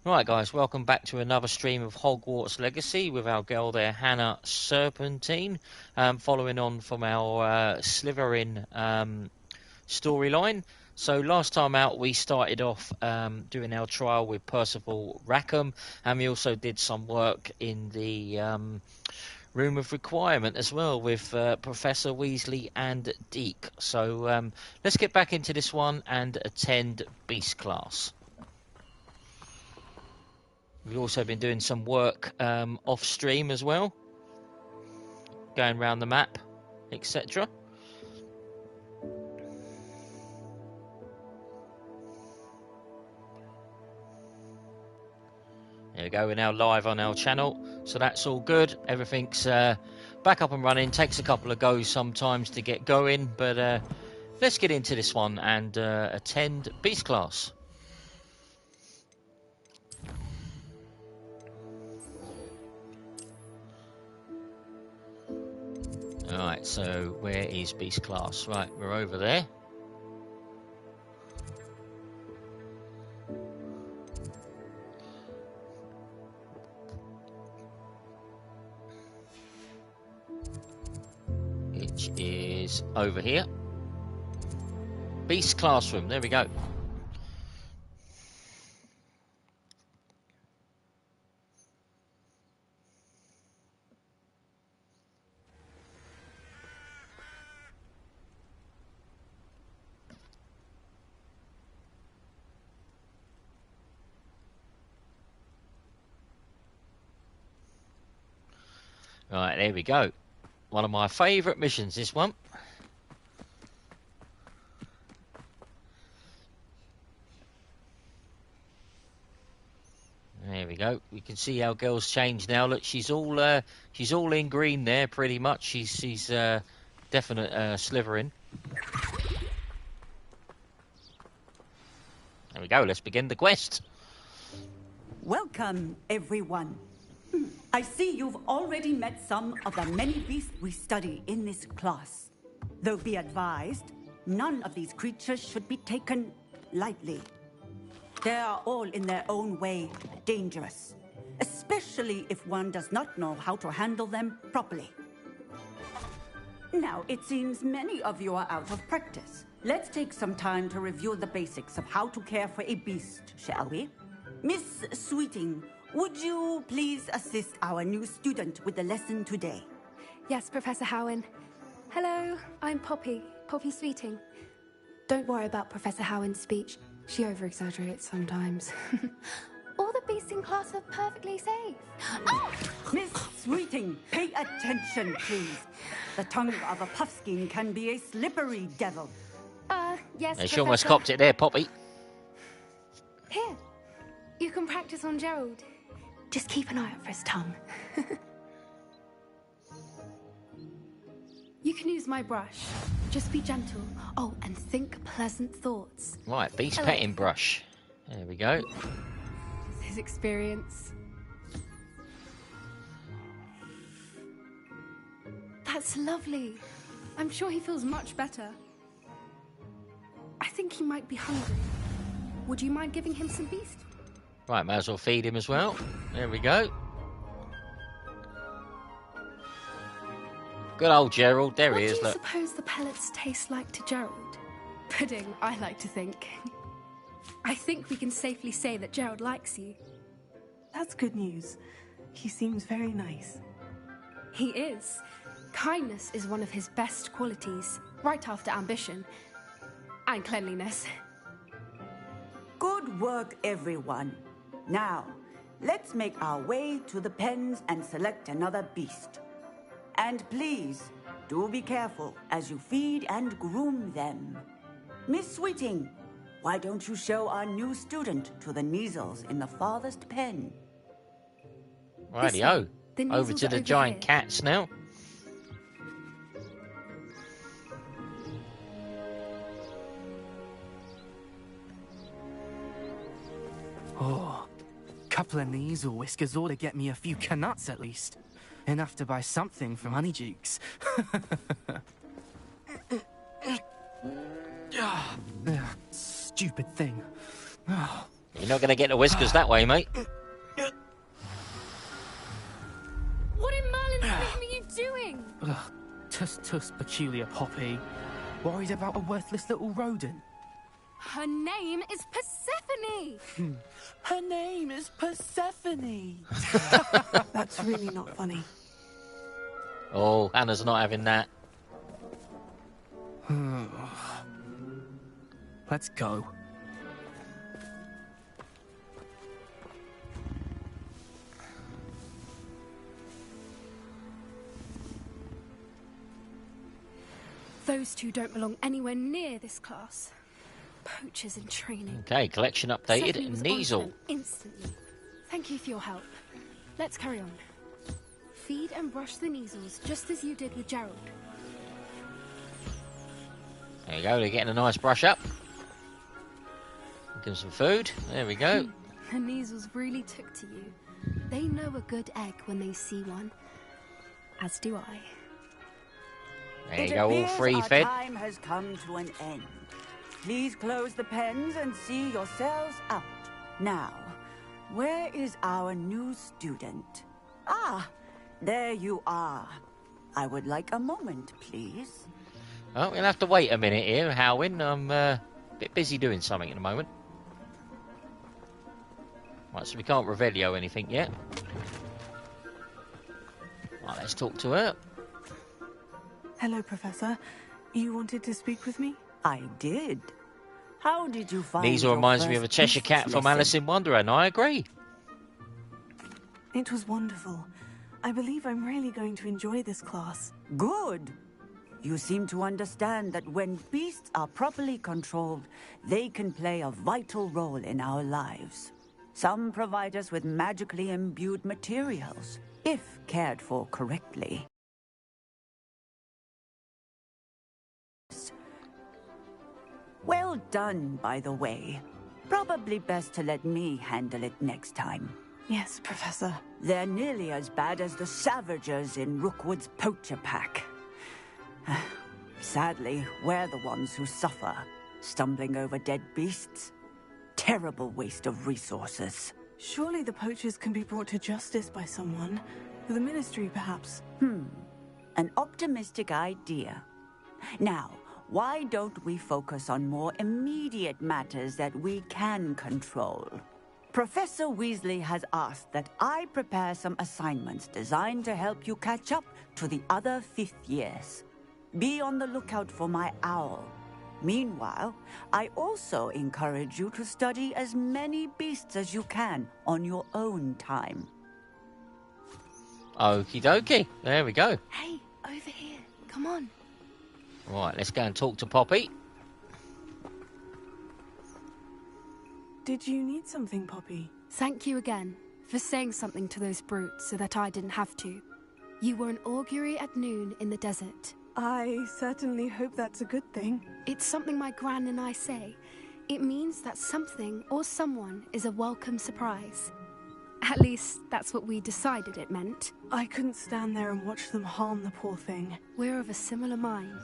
Right, guys, welcome back to another stream of Hogwarts Legacy with our girl there, Hannah Serpentine, following on from our Slytherin storyline. So last time out, we started off doing our trial with Percival Rackham, and we also did some work in the Room of Requirement as well with Professor Weasley and Deke. So let's get back into this one and attend Beast class. We've also been doing some work off stream as well, going around the map, etc. There we go, we're now live on our channel, so that's all good. Everything's back up and running. Takes a couple of goes sometimes to get going, but let's get into this one and attend Beast class. Alright, so where is Beast class? Right, we're over there. Which is over here. Beast classroom, there we go. Right, there we go. One of my favourite missions, this one. There we go. We can see our girl's changed now. Look, she's all in green there, pretty much. She's definite Slytherin. There we go. Let's begin the quest. Welcome, everyone. I see you've already met some of the many beasts we study in this class. Though be advised, none of these creatures should be taken lightly. They are all in their own way dangerous, especially if one does not know how to handle them properly. Now, it seems many of you are out of practice. Let's take some time to review the basics of how to care for a beast, shall we? Miss Sweeting, would you please assist our new student with the lesson today? Yes, Professor Howin. Hello, I'm Poppy Sweeting. Don't worry about Professor Howin's speech. She over-exaggerates sometimes. All the beasts in class are perfectly safe. Oh! Miss Sweeting, pay attention, please. The tongue of a puffskein can be a slippery devil. Yes, She almost copped it there, Poppy. Here, you can practice on Gerald. Just keep an eye out for his tongue. You can use my brush. Just be gentle. Oh, and think pleasant thoughts. Right, beast petting brush. There we go. His experience. That's lovely. I'm sure he feels much better. I think he might be hungry. Would you mind giving him some beast? Right, might as well feed him as well. There we go. Good old Gerald. There he is, look. What do you suppose the pellets taste like to Gerald? Pudding, I like to think. I think we can safely say that Gerald likes you. That's good news. He seems very nice. He is. Kindness is one of his best qualities, right after ambition. And cleanliness. Good work, everyone. Now, let's make our way to the pens and select another beast. And please, do be careful as you feed and groom them. Miss Sweeting, why don't you show our new student to the Kneazles in the farthest pen? Rightio. The Over Kneazles to are the over giant here. cats now. Oh, couple of Kneazle whiskers ought to get me a few canuts at least. Enough to buy something from Honeydukes. Stupid thing. Oh, You're not going to get the whiskers that way, mate. What in Merlin's name are you doing? Ugh, tuss, peculiar Poppy. Worried about a worthless little rodent? Her name is Persephone! Her name is Persephone. That's really not funny. Oh, Hannah's not having that. Let's go. Those two don't belong anywhere near this class. Poachers in training. Okay, collection updated. Stephanie was onto Neasel. them instantly. Thank you for your help. Let's carry on. Feed and brush the Neasels just as you did with Gerald. There you go, they're getting a nice brush up. Give them some food. There we go. The Neasels really took to you. They know a good egg when they see one. As do I. There you go, all three our fed. time has come to an end. Please close the pens and see yourselves out. Now, where is our new student? Ah, there you are. I would like a moment, please. Oh, we'll have to wait a minute here, Howin. I'm a bit busy doing something at the moment. Right, so we can't Revelio anything yet. Right, let's talk to her. Hello, Professor. You wanted to speak with me? I did. How did you find Liesel your reminds me of a first Cheshire beast Cat from lesson? Alice in Wonderland. I agree. It was wonderful. I believe I'm really going to enjoy this class. Good. You seem to understand that when beasts are properly controlled, they can play a vital role in our lives. Some provide us with magically imbued materials, if cared for correctly. Well done, by the way. Probably best to let me handle it next time. Yes, Professor. They're nearly as bad as the Savagers in Rookwood's poacher pack. Sadly, we're the ones who suffer, stumbling over dead beasts. Terrible waste of resources. Surely the poachers can be brought to justice by someone. The Ministry, perhaps. An optimistic idea. Now, why don't we focus on more immediate matters that we can control? Professor Weasley has asked that I prepare some assignments designed to help you catch up to the other fifth years. Be on the lookout for my owl. Meanwhile, I also encourage you to study as many beasts as you can on your own time. Okie dokie. There we go. Hey, over here. Come on. Right, let's go and talk to Poppy. Did you need something, Poppy? Thank you again for saying something to those brutes so that I didn't have to. You were an augury at noon in the desert. I certainly hope that's a good thing. It's something my gran and I say. It means that something or someone is a welcome surprise. At least, that's what we decided it meant. I couldn't stand there and watch them harm the poor thing. We're of a similar mind.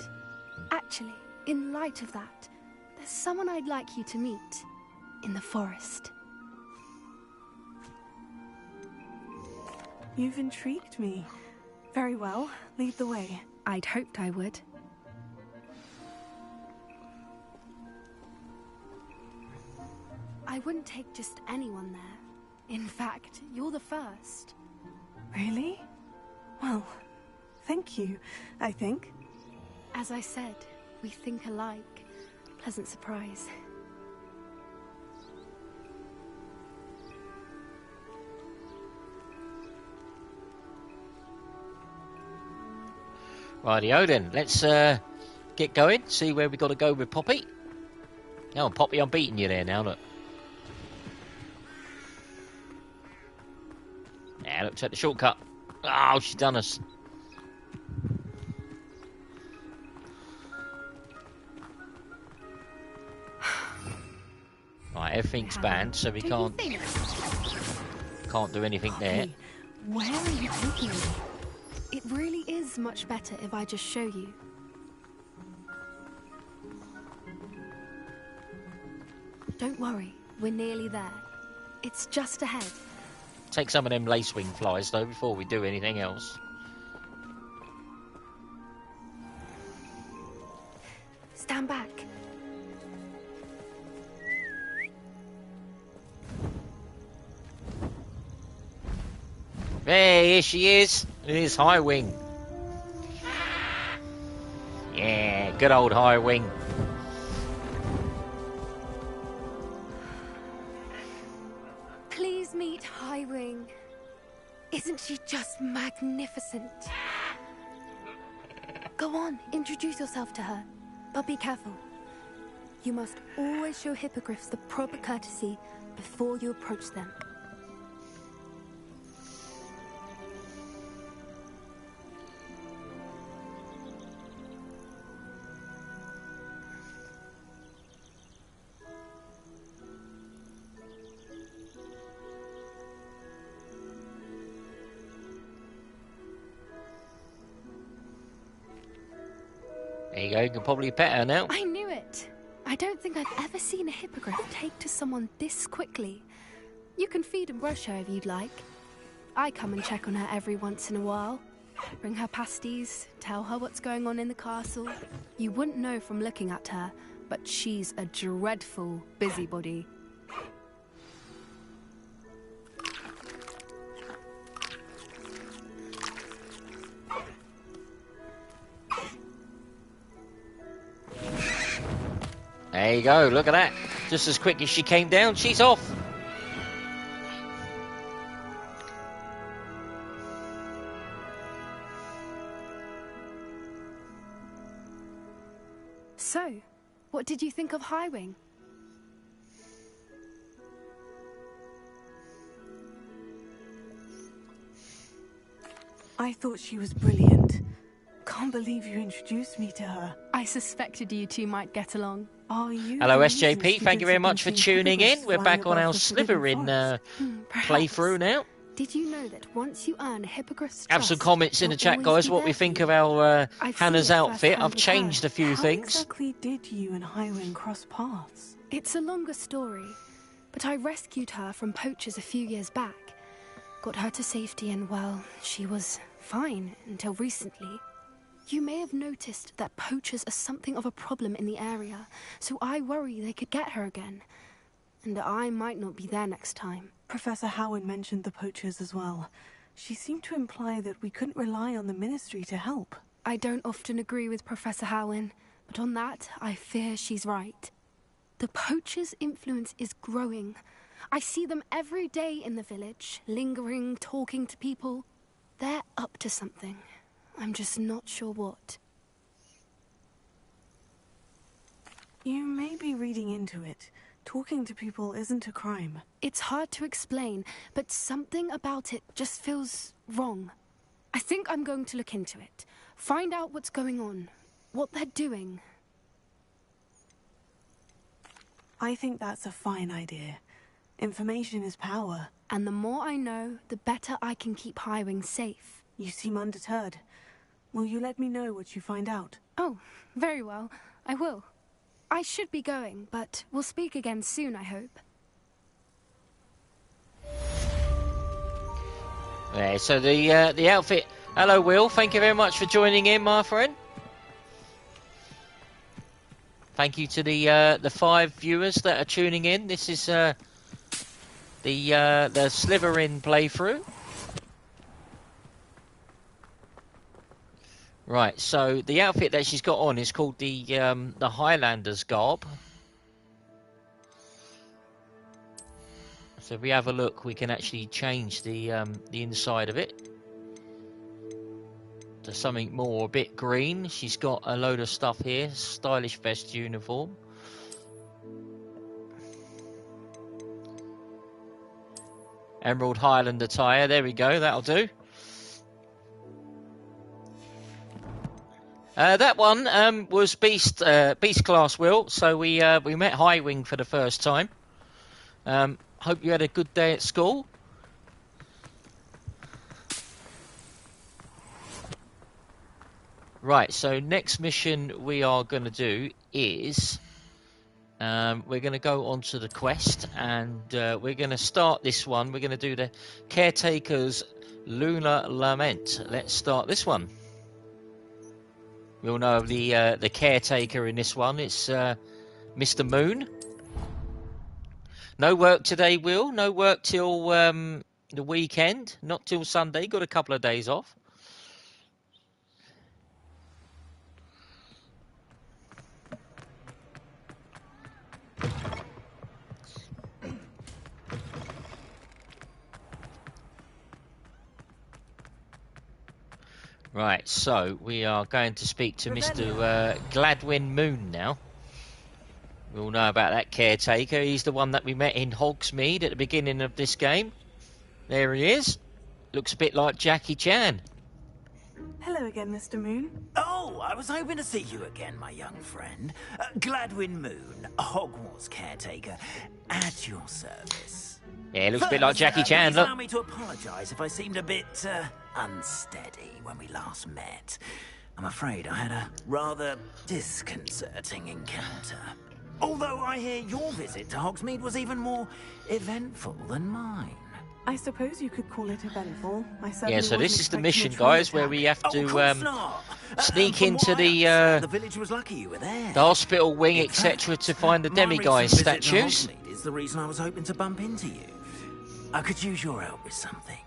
Actually, in light of that, there's someone I'd like you to meet. In the forest. You've intrigued me. Very well, lead the way. I'd hoped I would. I wouldn't take just anyone there. In fact, you're the first. Really? Well, thank you, I think. As I said, we think alike. Pleasant surprise. Rightio then, let's get going, see where we got to go with Poppy. Oh, Poppy, I'm beating you there now, look. Yeah, look, take the shortcut. Oh, she's done us. Right, everything's banned, so we can't do anything there. Hey, where are you taking me? It really is much better if I just show you. Don't worry, We're nearly there. It's just ahead. Take some of them lacewing flies, though, before we do anything else. Stand back. Hey, here she is. Here's High Wing. Yeah, good old High Wing. Please meet High Wing. Isn't she just magnificent? Go on, introduce yourself to her. But be careful. You must always show hippogriffs the proper courtesy before you approach them. There you go, you can probably pet her now. I knew it. I don't think I've ever seen a hippogriff take to someone this quickly. You can feed and brush her if you'd like. I come and check on her every once in a while. Bring her pasties, tell her what's going on in the castle. You wouldn't know from looking at her, but she's a dreadful busybody. There you go, look at that. Just as quick as she came down, she's off. So, what did you think of High Wing? I thought she was brilliant. Can't believe you introduced me to her. I suspected you two might get along. Are you? Hello the reason SJP, thank you very much for students have been tuning seeing in. We're hippogriffs back on flying our above the forbidden Slytherin forest? playthrough now. Did you know that once you earn hippogriff's Have some trust, comments in the they'll chat, always guys, be what there we for think you? of our I've Hannah's seen it outfit. firsthand I've with changed her. a few How things. exactly did you and Highwing cross paths? It's a longer story, but I rescued her from poachers a few years back. Got her to safety and, well, she was fine until recently. You may have noticed that poachers are something of a problem in the area, so I worry they could get her again. And I might not be there next time. Professor Howard mentioned the poachers as well. She seemed to imply that we couldn't rely on the Ministry to help. I don't often agree with Professor Howin, but on that, I fear she's right. The poachers' influence is growing. I see them every day in the village, lingering, talking to people. They're up to something. I'm just not sure what. You may be reading into it. Talking to people isn't a crime. It's hard to explain, but something about it just feels wrong. I think I'm going to look into it. Find out what's going on, what they're doing. I think that's a fine idea. Information is power. And the more I know, the better I can keep Highwing safe. You seem undeterred. Will you let me know what you find out? Oh, very well. I will. I should be going, but we'll speak again soon, I hope. Yeah, so the outfit. Hello, Will. Thank you very much for joining in, my friend. Thank you to the 5 viewers that are tuning in. This is the Slytherin playthrough. Right, so the outfit that she's got on is called the Highlander's garb. So if we have a look, we can actually change the inside of it to something more a bit green. She's got a load of stuff here, stylish vest uniform. Emerald Highland attire, there we go, that'll do. That one was Beast class, Will. So we met Highwing for the first time. Hope you had a good day at school. Right, so next mission we are going to do is we're going to go on to the quest, and we're going to start this one. We're going to do the Caretaker's Lunar Lament. Let's start this one. We all know the caretaker in this one. It's Mr. Moon. No work today, Will. No work till the weekend. Not till Sunday. Got a couple of days off. Right, so we are going to speak to Mr. Gladwin Moon now. We all know about that caretaker. He's the one that we met in Hogsmeade at the beginning of this game. There he is. Looks a bit like Jackie Chan. Hello again, Mr. Moon. Oh, I was hoping to see you again, my young friend. Gladwin Moon, Hogwarts caretaker, at your service. Yeah, looks a bit like Jackie Chan, please look. allow me to apologise if I seemed a bit unsteady when we last met. I'm afraid I had a rather disconcerting encounter. Although I hear your visit to Hogsmeade was even more eventful than mine. I suppose you could call it eventful. I certainly Yeah, so this wasn't is the expecting mission, a train guys, where attack. we have Of to course not. sneak From into what I the understand, the village was lucky you were there. hospital wing, In etc., fact, to find the my demiguise recent visit to statues. Hogsmeade is the reason I was hoping to bump into you. I could use your help with something.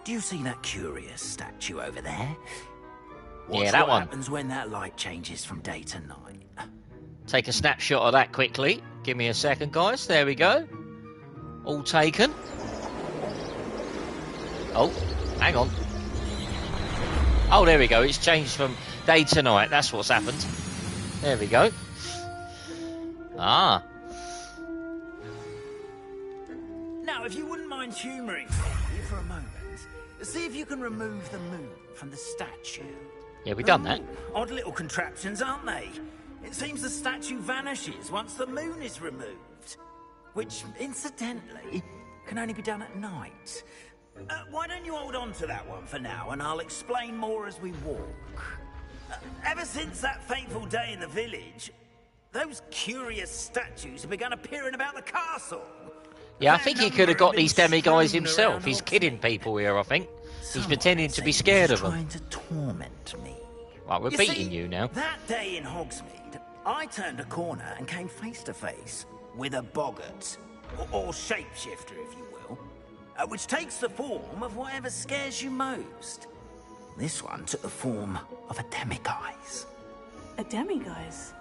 Do you see that curious statue over there? Watch Yeah, that what one. happens when that light changes from day to night. Take a snapshot of that quickly. Give me a second, guys. There we go. All taken. Oh, hang on. Oh, there we go. It's changed from day to night. That's what's happened. There we go. Ah. Now, if you wouldn't mind humouring me for a moment, see if you can remove the moon from the statue. Yeah, we done that. Odd little contraptions, aren't they? It seems the statue vanishes once the moon is removed. Which, incidentally, can only be done at night. Why don't you hold on to that one for now, and I'll explain more as we walk. Ever since that fateful day in the village, those curious statues have begun appearing about the castle. Yeah, I think he could have got these demiguise himself. He's kidding people here, I think. He's pretending to be scared of them. Trying to torment me. Right, we're beating you now. That day in Hogsmeade, I turned a corner and came face to face with a boggart, or shapeshifter, if you will, which takes the form of whatever scares you most. This one took the form of a demiguise. A demiguise?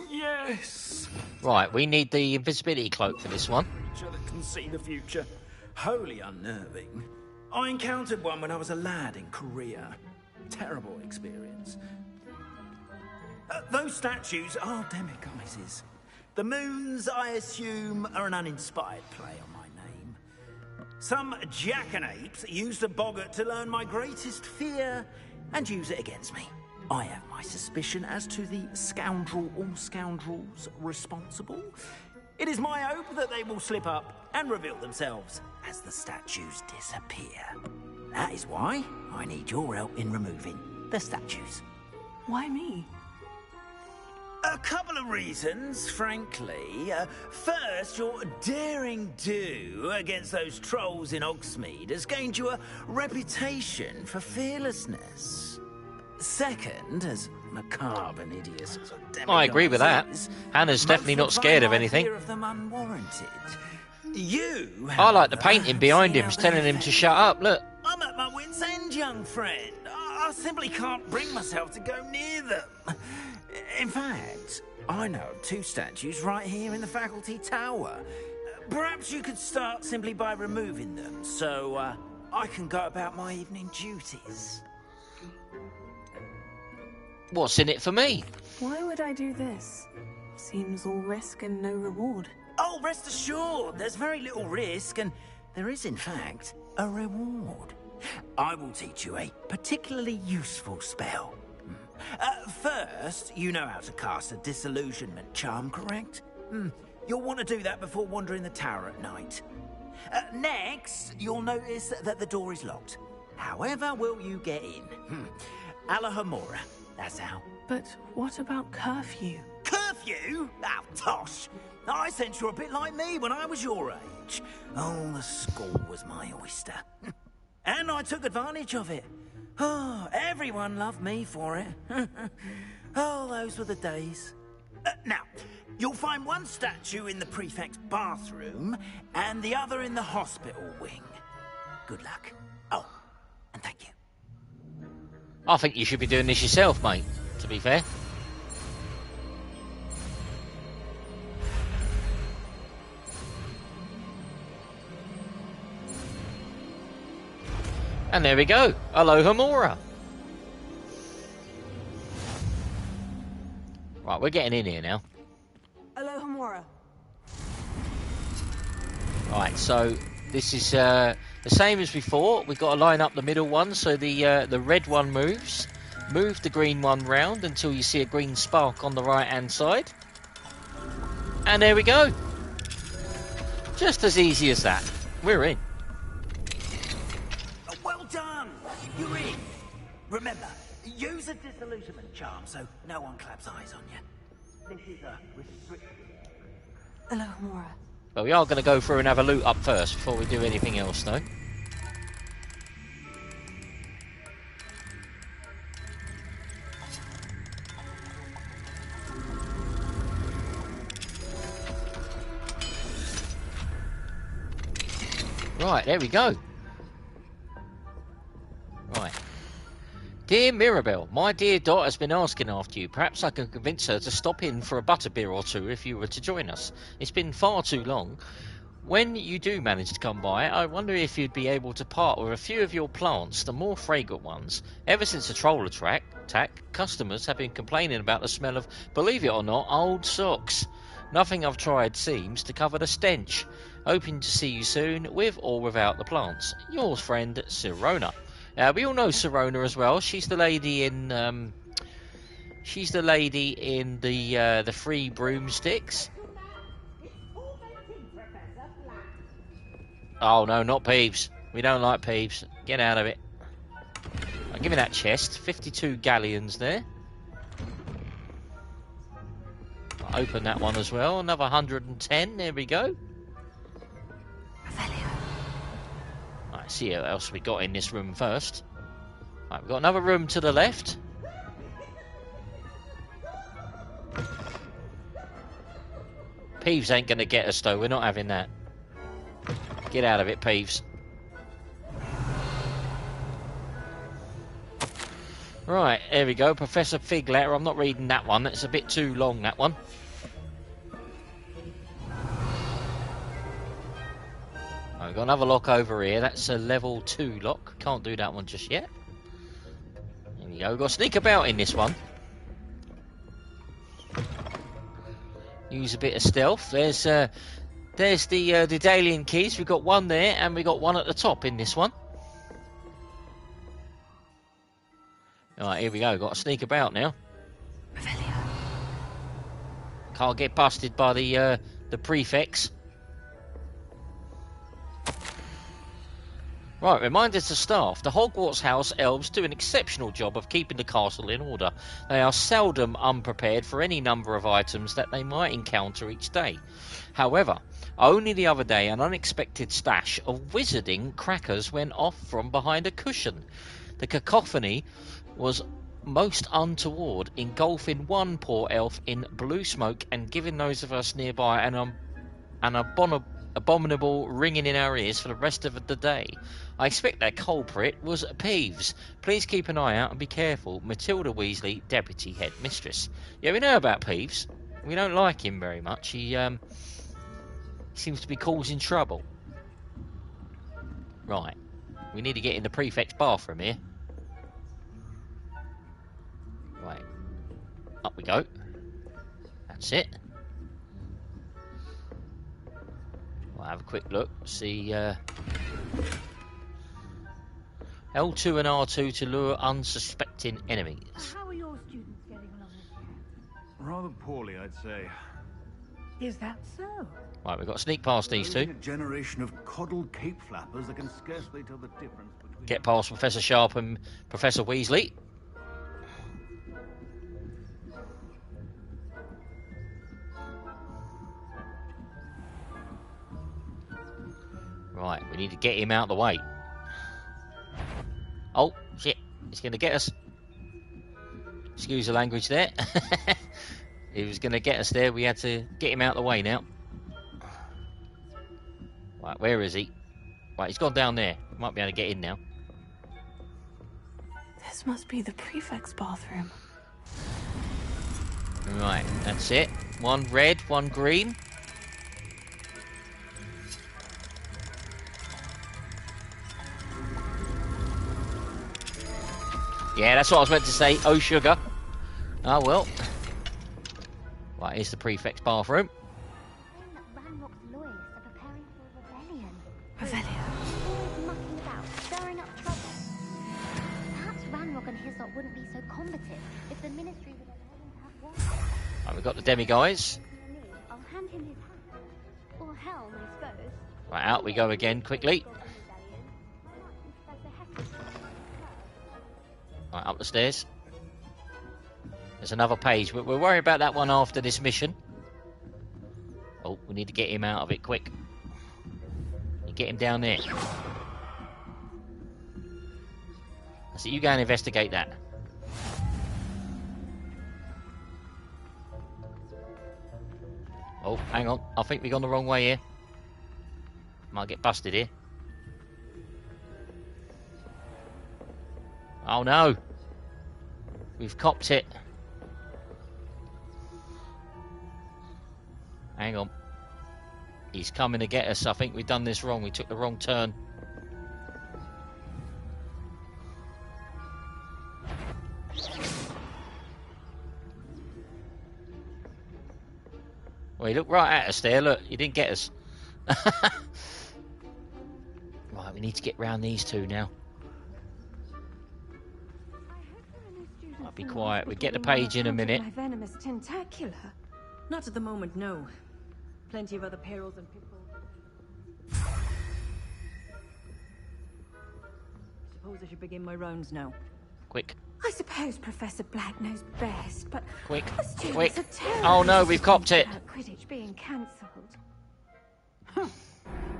Yes. Right, we need the invisibility cloak for this one. Creature that can see the future. Wholly unnerving. I encountered one when I was a lad in Korea. Terrible experience. Those statues are demiguises. The moons, I assume, are an uninspired play on my name. Some jackanapes used a boggart to learn my greatest fear and use it against me. I have my suspicion as to the scoundrel or scoundrels responsible. It is my hope that they will slip up and reveal themselves as the statues disappear. That is why I need your help in removing the statues. Why me? A couple of reasons, frankly. First, your daring do against those trolls in Hogsmeade has gained you a reputation for fearlessness. Second, as macabre and hideous as a demiguise I agree with that. is, Hannah's definitely not most scared will of find my anything. fear of them unwarranted. You, I like the however, painting behind see him. how It's telling they him to affect shut up. Look. I'm at my wit's end, young friend. I simply can't bring myself to go near them. In fact, I know of two statues right here in the faculty tower. Perhaps you could start simply by removing them, so I can go about my evening duties. What's in it for me? Why would I do this? Seems all risk and no reward. Oh, rest assured, there's very little risk, and there is, in fact, a reward. I will teach you a particularly useful spell. First, you know how to cast a disillusionment charm, correct? You'll want to do that before wandering the tower at night. Next, you'll notice that the door is locked. However will you get in? Alahomora, that's how. But what about curfew? Curfew! you? Oh, tosh. I sense you're a bit like me when I was your age. Oh, the school was my oyster. And I took advantage of it. Oh, everyone loved me for it. Oh, those were the days. Now, you'll find one statue in the prefect's bathroom and the other in the hospital wing. Good luck. Oh, and thank you. I think you should be doing this yourself, mate, to be fair. And there we go. Aloha Mora. Right, we're getting in here now. Aloha Mora. Right, so this is the same as before. We've got to line up the middle one so the red one moves. Move the green one round until you see a green spark on the right hand side. And there we go. Just as easy as that. We're in. Well done. You're in. Remember, use a disillusionment charm so no one claps eyes on you. This is a restricted area. Aloha Mora. But we are going to go through and have a loot up first before we do anything else, though. Right, there we go. Right. Dear Mirabelle, my dear Dot has been asking after you. Perhaps I can convince her to stop in for a butterbeer or two if you were to join us. It's been far too long. When you do manage to come by, I wonder if you'd be able to part with a few of your plants, the more fragrant ones. Ever since the troll attack, customers have been complaining about the smell of, believe it or not, old socks. Nothing I've tried seems to cover the stench. Hoping to see you soon, with or without the plants. Yours friend, Sirona. We all know Sirona as well. She's the lady in the free broomsticks. Oh no, not Peeves. We don't like Peeves. Get out of it. Give me that chest. 52 galleons there. I'll open that one as well. Another 110. There we go. Right, see what else we got in this room first. Right, we've got another room to the left. Peeves ain't going to get us though. We're not having that. Get out of it, Peeves. Right, there we go. Professor Fig letter. I'm not reading that one. It's a bit too long, that one. Right, we've got another lock over here. That's a level 2 lock. Can't do that one just yet. There we go. We've got to sneak about in this one. Use a bit of stealth. There's the Daedalian keys. We've got one there, and we've got one at the top in this one. Alright, here we go. Got to sneak about now. Can't get busted by the prefects. Right, reminder to staff. The Hogwarts house elves do an exceptional job of keeping the castle in order. They are seldom unprepared for any number of items that they might encounter each day. However, only the other day an unexpected stash of wizarding crackers went off from behind a cushion. The cacophony was most untoward, engulfing one poor elf in blue smoke and giving those of us nearby an abominable ringing in our ears for the rest of the day. I expect that culprit was Peeves. Please keep an eye out and be careful. Matilda Weasley, Deputy Headmistress. Yeah, we know about Peeves. We don't like him very much. He seems to be causing trouble. Right. We need to get in the prefect's bathroom here. Right. Up we go. That's it. We'll have a quick look. See... L2 and R2 to lure unsuspecting enemies. How are your students getting along this year? Rather poorly, I'd say. Is that so? Right, we've got to sneak past these two. A generation of coddled cape flappers that can scarcely tell the difference between... Get past Professor Sharp and Professor Weasley. Right, we need to get him out of the way. Oh, shit. He's going to get us. Excuse the language there. He was going to get us there. We had to get him out of the way now. Right, where is he? Right, he's gone down there. Might be able to get in now. This must be the prefect's bathroom. Right, that's it. One red, one green. Yeah, that's what I was meant to say. Oh, sugar. Oh, well. Right, here's the prefect's bathroom. Ranrock's lawyers are preparing for a rebellion. Rebellion? Always mucking about, stirring up trouble. Perhaps Ranrock and his lot wouldn't be so combative if the ministry would allow them to have one. Right, we've got the demi-guys. I'll hand him his hat. Or helm, I suppose. Right, out we go again, quickly. Right, up the stairs. There's another page. We'll worry about that one after this mission. Oh, we need to get him out of it quick. You get him down there. So you go and investigate that. Oh, hang on. I think we've gone the wrong way here. Might get busted here. Oh no! We've copped it. Hang on. He's coming to get us. I think we've done this wrong. We took the wrong turn. Well, he looked right at us there. Look, he didn't get us. Right, we need to get round these two now. Right, be quiet. We get the page in a minute. My venomous tentacular. Not at the moment, no. Plenty of other perils and pitfalls. Suppose I should begin my rounds now. Quick. I suppose Professor Black knows best, but Quick. the students Quick. are terrible. Oh no, we've copped it. About Quidditch being cancelled. Huh.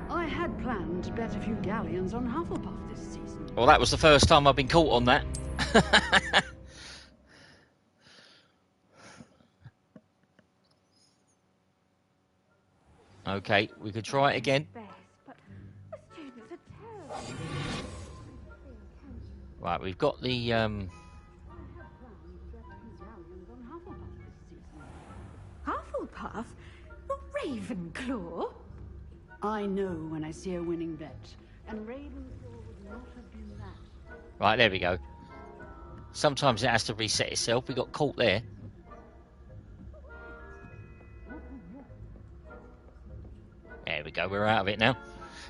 I had planned to bet a few galleons on Hufflepuff this season. Well, that was the first time I've been caught on that. Okay, we could try it again. Best, but the students are terrible. Right, we've got the I had planned to bet a few galleons on Hufflepuff this season. Hufflepuff? Ravenclaw? I know when I see a winning bet, and Ravenclaw would not have been that. Right, there we go. Sometimes it has to reset itself. We got caught there. There we go, we're out of it now.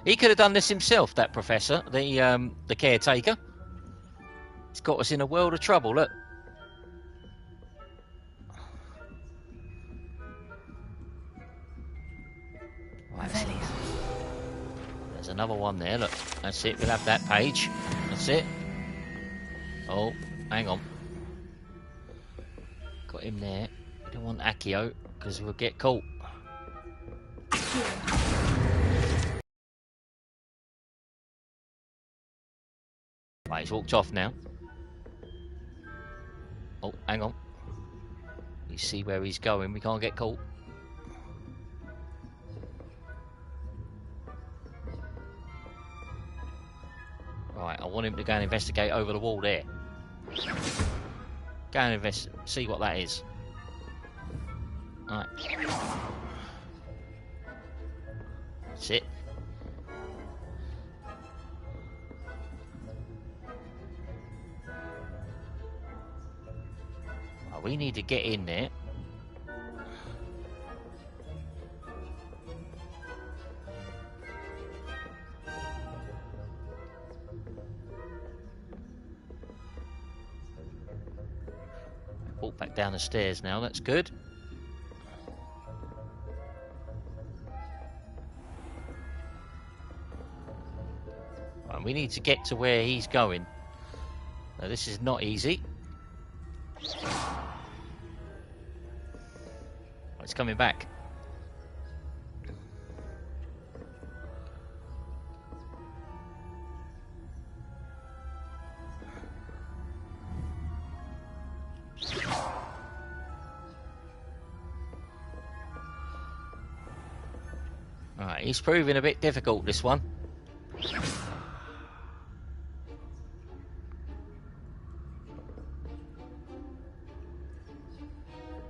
He could have done this himself, that professor, the caretaker. He's got us in a world of trouble, look. Right, there's another one there, look. That's it, we'll have that page. That's it. Oh, hang on. Got him there. We don't want Accio, because we'll get caught. Right, he's walked off now. Oh, hang on. You see where he's going, we can't get caught. Right, I want him to go and investigate over the wall there. Go and see what that is. Right. That's it. Well, we need to get in there. Walk back down the stairs now, that's good. Right, we need to get to where he's going. Now, this is not easy. It's coming back. Alright, he's proving a bit difficult, this one.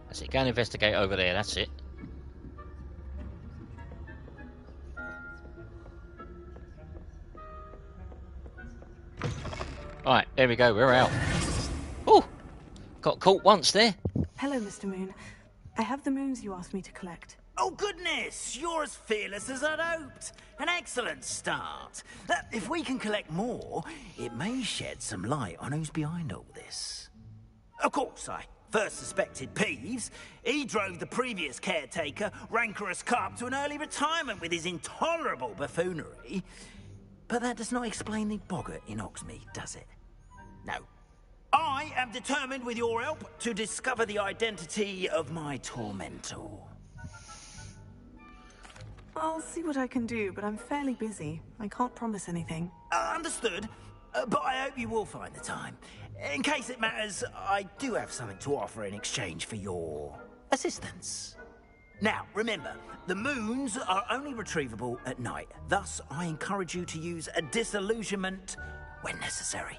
That's it, go and investigate over there, that's it. Alright, there we go, we're out. Oh! Got caught once there. Hello, Mr. Moon. I have the moons you asked me to collect. Oh, goodness! You're as fearless as I'd hoped. An excellent start. If we can collect more, it may shed some light on who's behind all this. Of course, I first suspected Peeves. He drove the previous caretaker, Rancorous Carp, to an early retirement with his intolerable buffoonery. But that does not explain the boggart in Hogsmeade, does it? No. I am determined, with your help, to discover the identity of my tormentor. I'll see what I can do, but I'm fairly busy. I can't promise anything. Understood. But I hope you will find the time. In case it matters, I do have something to offer in exchange for your assistance. Now, remember, the moons are only retrievable at night. Thus, I encourage you to use a disillusionment when necessary.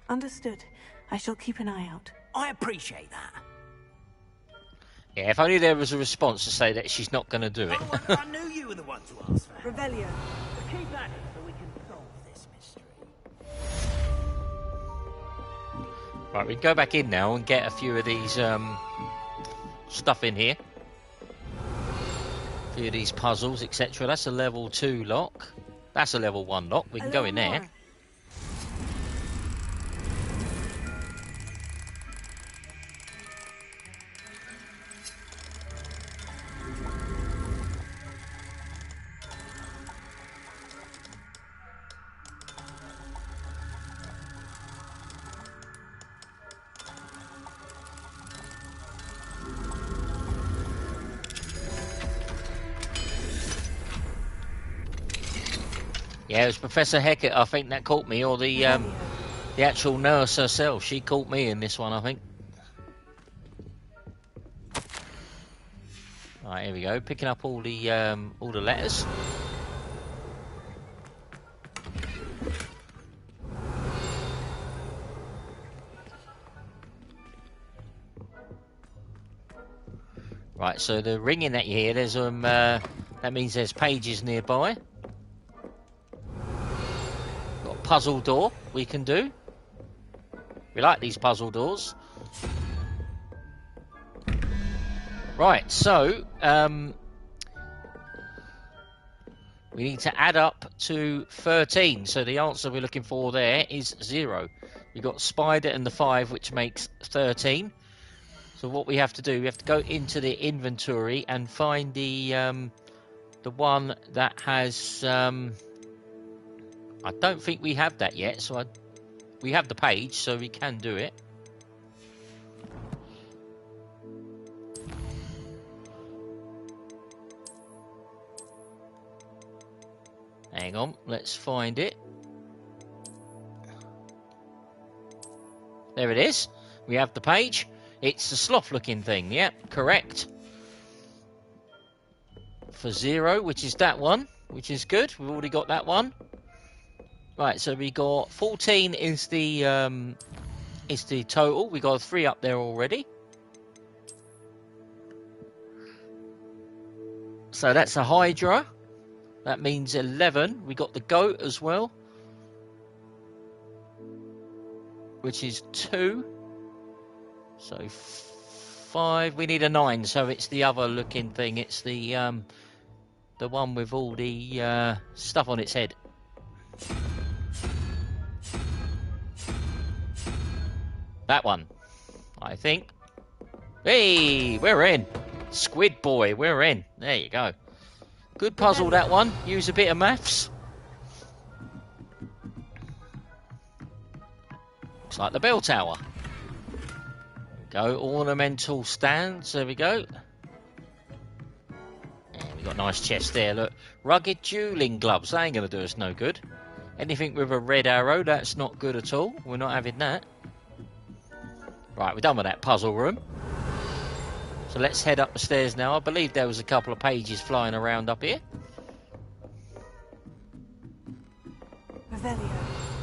Understood. I shall keep an eye out. I appreciate that. Yeah, if only there was a response to say that she's not going to do it. I knew you were the one to ask for. Revelio. Keep at it so we can solve this mystery. Right, we can go back in now and get a few of these stuff in here. A few of these puzzles, etc. That's a level 2 lock. That's a level 1 lock. We can go in there. Yeah, it was Professor Heckett, I think, that caught me, or the actual nurse herself. She caught me in this one, I think. Right, here we go, picking up all the letters. Right, so the ringing that you hear, there's that means there's pages nearby. Puzzle door we can do. We like these puzzle doors. Right, so we need to add up to 13. So the answer we're looking for there is 0. We've got spider and the 5, which makes 13. So what we have to do, we have to go into the inventory and find the one that has I don't think we have that yet, so we have the page, so we can do it. Hang on, let's find it. There it is. We have the page. It's the sloth-looking thing, yep, correct. For 0, which is that one, which is good. We've already got that one. Right, so we got 14 is the total. We got 3 up there already. So that's a Hydra. That means 11. We got the goat as well, which is 2. So 5. We need a 9. So it's the other looking thing. It's the one with all the stuff on its head. That one, I think. Hey, we're in. Squid boy, we're in. There you go. Good puzzle, that one. Use a bit of maths. Looks like the bell tower. Go, ornamental stands. There we go. Yeah, we got a nice chest there, look. Rugged dueling gloves. That ain't going to do us no good. Anything with a red arrow, that's not good at all. We're not having that. Right, we're done with that puzzle room. So let's head up the stairs now. I believe there was a couple of pages flying around up here. Revelio.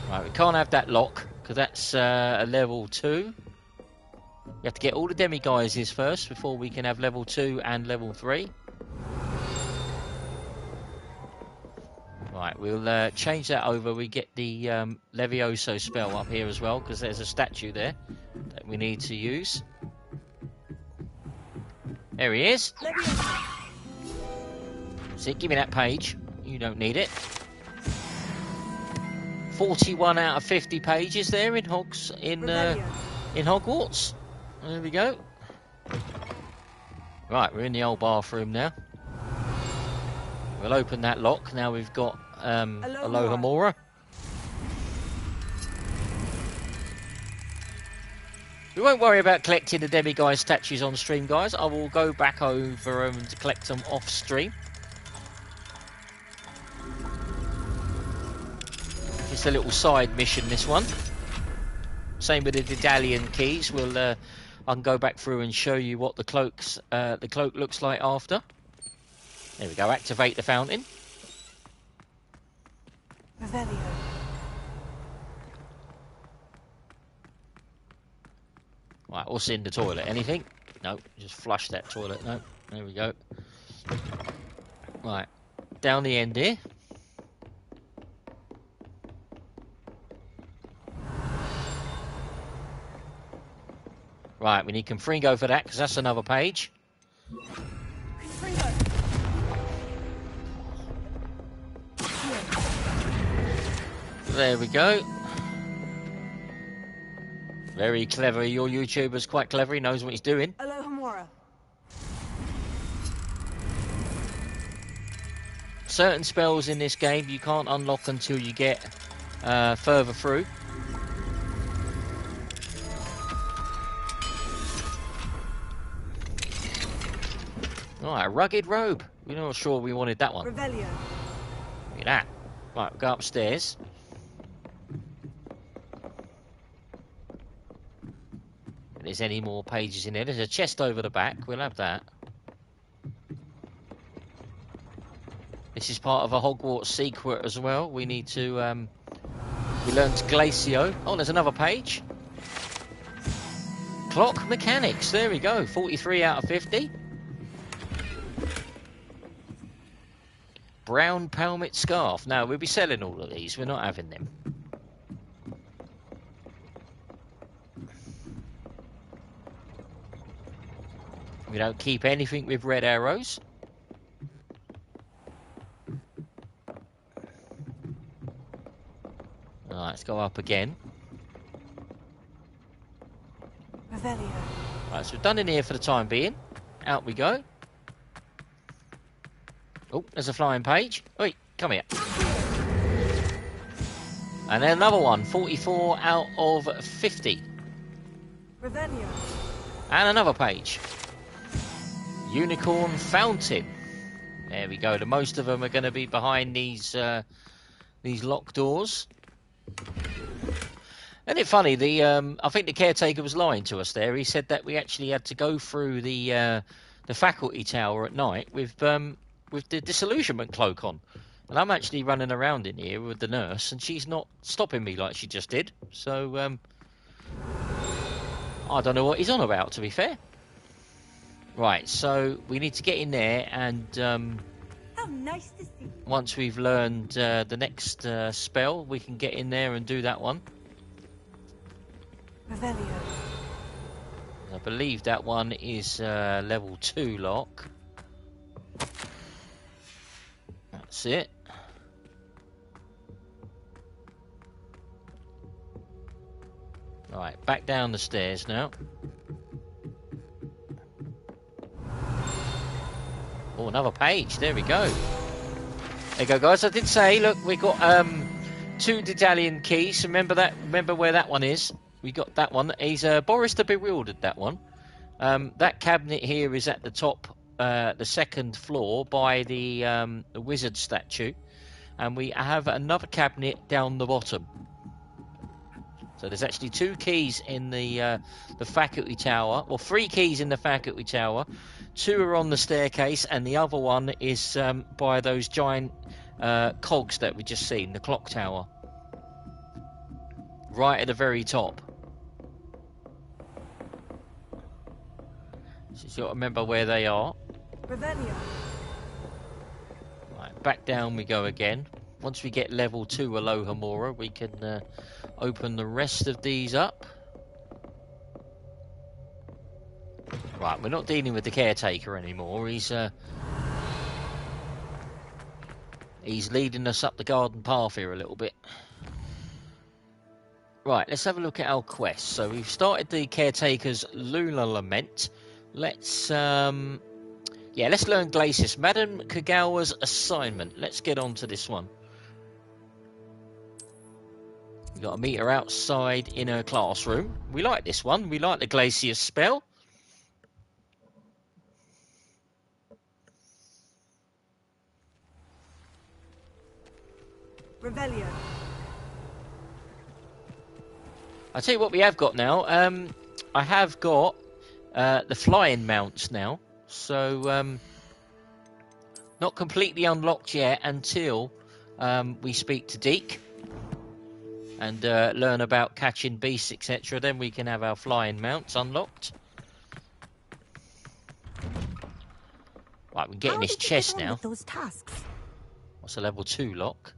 Right, we can't have that lock, because that's a level 2. You have to get all the demiguises first before we can have level 2 and level 3. Right, we'll change that over. We get the Levioso spell up here as well, because there's a statue there that we need to use. There he is. See, give me that page. You don't need it. 41 out of 50 pages there in Hogwarts. There we go. Right, we're in the old bathroom now. We'll open that lock. Now we've got Alohomora. We won't worry about collecting the demiguise statues on stream, guys. I will go back over and collect them off stream. Just a little side mission, this one. Same with the Daedalian keys. I can go back through and show you what the cloak looks like after. There we go. Activate the fountain. Revelio. Right, what's in the toilet? Anything? No, just flush that toilet. No, there we go. Right, down the end here. Right, we need Confringo for that, because that's another page. There we go. Very clever. Your YouTuber's quite clever. He knows what he's doing. Alohomora. Certain spells in this game you can't unlock until you get further through. Right, a rugged robe. We're not sure we wanted that one. Revelio. Look at that. Right, we'll go upstairs. If there's any more pages in there. There's a chest over the back. We'll have that. This is part of a Hogwarts secret as well. We need to... we learned Glacio. Oh, there's another page. Clock mechanics. There we go. 43 out of 50. Brown Pelmet Scarf. Now, we'll be selling all of these. We're not having them. We don't keep anything with red arrows. Alright, let's go up again. Revelio. Right, so we're done in here for the time being. Out we go. Oh, there's a flying page. Wait, come here. And then another one. 44 out of 50. Revelio. And another page. Unicorn Fountain. There we go. The most of them are going to be behind these locked doors. Isn't it funny? I think the caretaker was lying to us there. He said that we actually had to go through the faculty tower at night with the disillusionment cloak on. And I'm actually running around in here with the nurse, and she's not stopping me like she just did. So, I don't know what he's on about, to be fair. Right, so we need to get in there, and How nice to see. Once we've learned the next spell, we can get in there and do that one. Revelio. I believe that one is level 2 lock. That's it. Alright, back down the stairs now. Oh, another page. There we go. There you go, guys. I did say, look, we got 2 Daedalian keys. Remember that? Remember where that one is? We got that one. He's Boris the Bewildered, that one. That cabinet here is at the top, the second floor by the wizard statue. And we have another cabinet down the bottom. So there's actually 2 keys in the faculty tower, or 3 keys in the faculty tower. 2 are on the staircase, and the other one is by those giant cogs that we just seen, the clock tower, right at the very top. So you've got to remember where they are. Revelio. Right, back down we go again. Once we get level 2 Alohomora, we can open the rest of these up. Right, we're not dealing with the caretaker anymore. He's leading us up the garden path here a little bit. Right, let's have a look at our quest. So we've started the caretaker's lunar lament. Let's learn Glaciis, Madame Kagawa's assignment. Let's get on to this one. We've got to meet her outside in her classroom. We like this one. We like the Glaciis spell. Revelio. I'll tell you what we have got now. I have got the flying mounts now. So, not completely unlocked yet until we speak to Deke and learn about catching beasts, etc. Then we can have our flying mounts unlocked. Right, we can get in this chest now. Those tasks? What's a level 2 lock?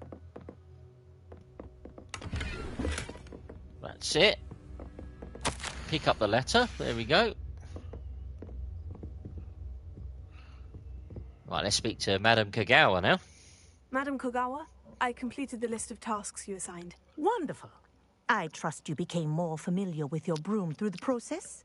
That's it. Pick up the letter. There we go. Right, let's speak to Madame Kagawa now. Madam Kagawa, I completed the list of tasks you assigned. Wonderful. I trust you became more familiar with your broom through the process?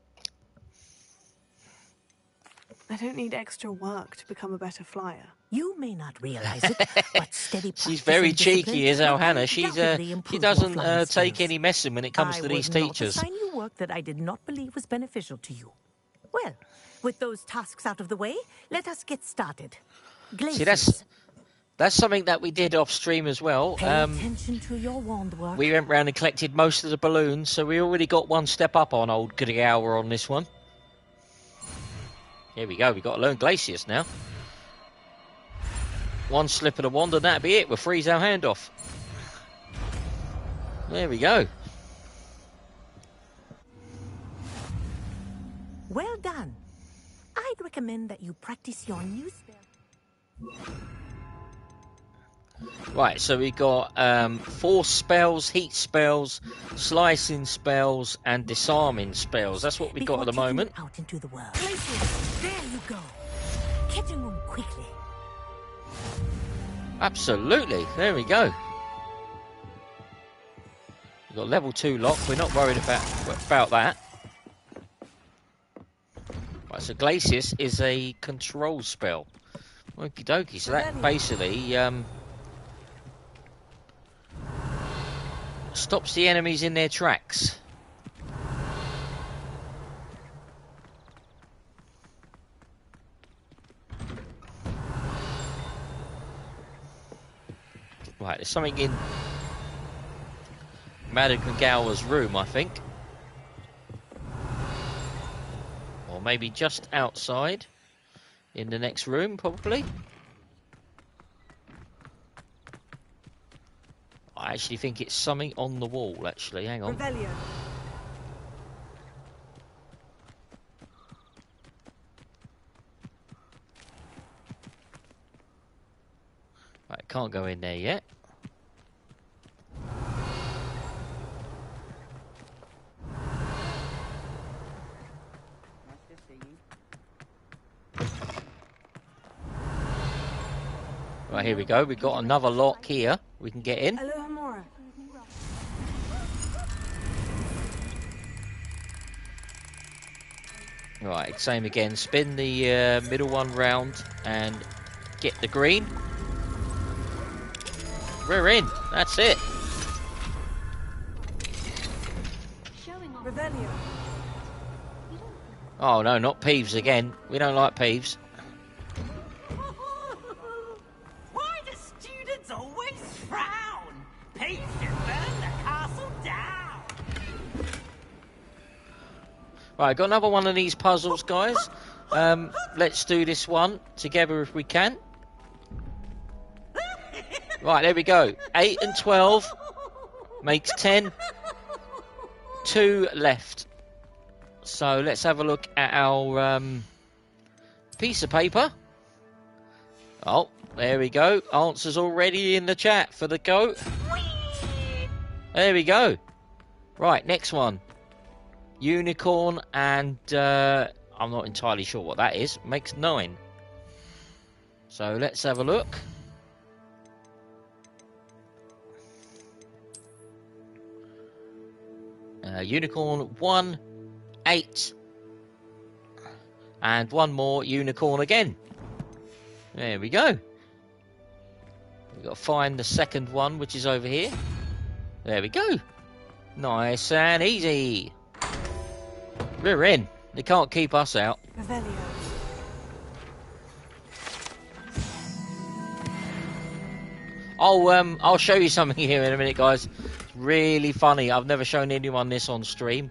I don't need extra work to become a better flyer. You may not realize it, but steady practice. She's very and cheeky, is our Hannah. She doesn't take skills. any messing when it comes to these teachers. I would not assign you work that I did not believe was beneficial to you. Well, with those tasks out of the way, let us get started. Glaciis. See, that's something that we did off stream as well. Pay attention to your wand work. We went round and collected most of the balloons, so we already got one step up on old Kagawa on this one. Here we go. We've got to learn Glaciis now. One slip of the wand and that'll be it. We'll freeze our hand off. There we go. Well done. I'd recommend that you practice your new spell. Right, so we got force spells, heat spells, slicing spells, and disarming spells. That's what we've got at the moment. Out into the world. Glaciis, there you go. Catching them quickly. Absolutely. There we go. We've got level 2 lock. We're not worried about that. Right, so Glaciis is a control spell. Okie dokie. So that basically stops the enemies in their tracks. Right, there's something in Madame Kagawa's room, I think. Or maybe just outside. In the next room, probably. I actually think it's something on the wall, actually. Hang on. Revelio. Right, can't go in there yet. Right, here we go. We've got another lock here. We can get in. Alohomora. Right, same again. Spin the middle one round and get the green. We're in. That's it. Revelio. Oh no, not Peeves again. We don't like Peeves. Why do students always frown? Peeves should burn the castle down. Right, got another one of these puzzles, guys. Let's do this one together if we can. Right, there we go. 8 and 12 makes 10. 2 left. So let's have a look at our piece of paper. Oh, there we go. Answers already in the chat for the goat. There we go. Right, next one. Unicorn and I'm not entirely sure what that is. Makes 9. So let's have a look. Unicorn 1, 8. And one more unicorn again. There we go. We've got to find the second one, which is over here. There we go. Nice and easy. We're in. They can't keep us out. Revelio. I'll show you something here in a minute, guys. It's really funny. I've never shown anyone this on stream.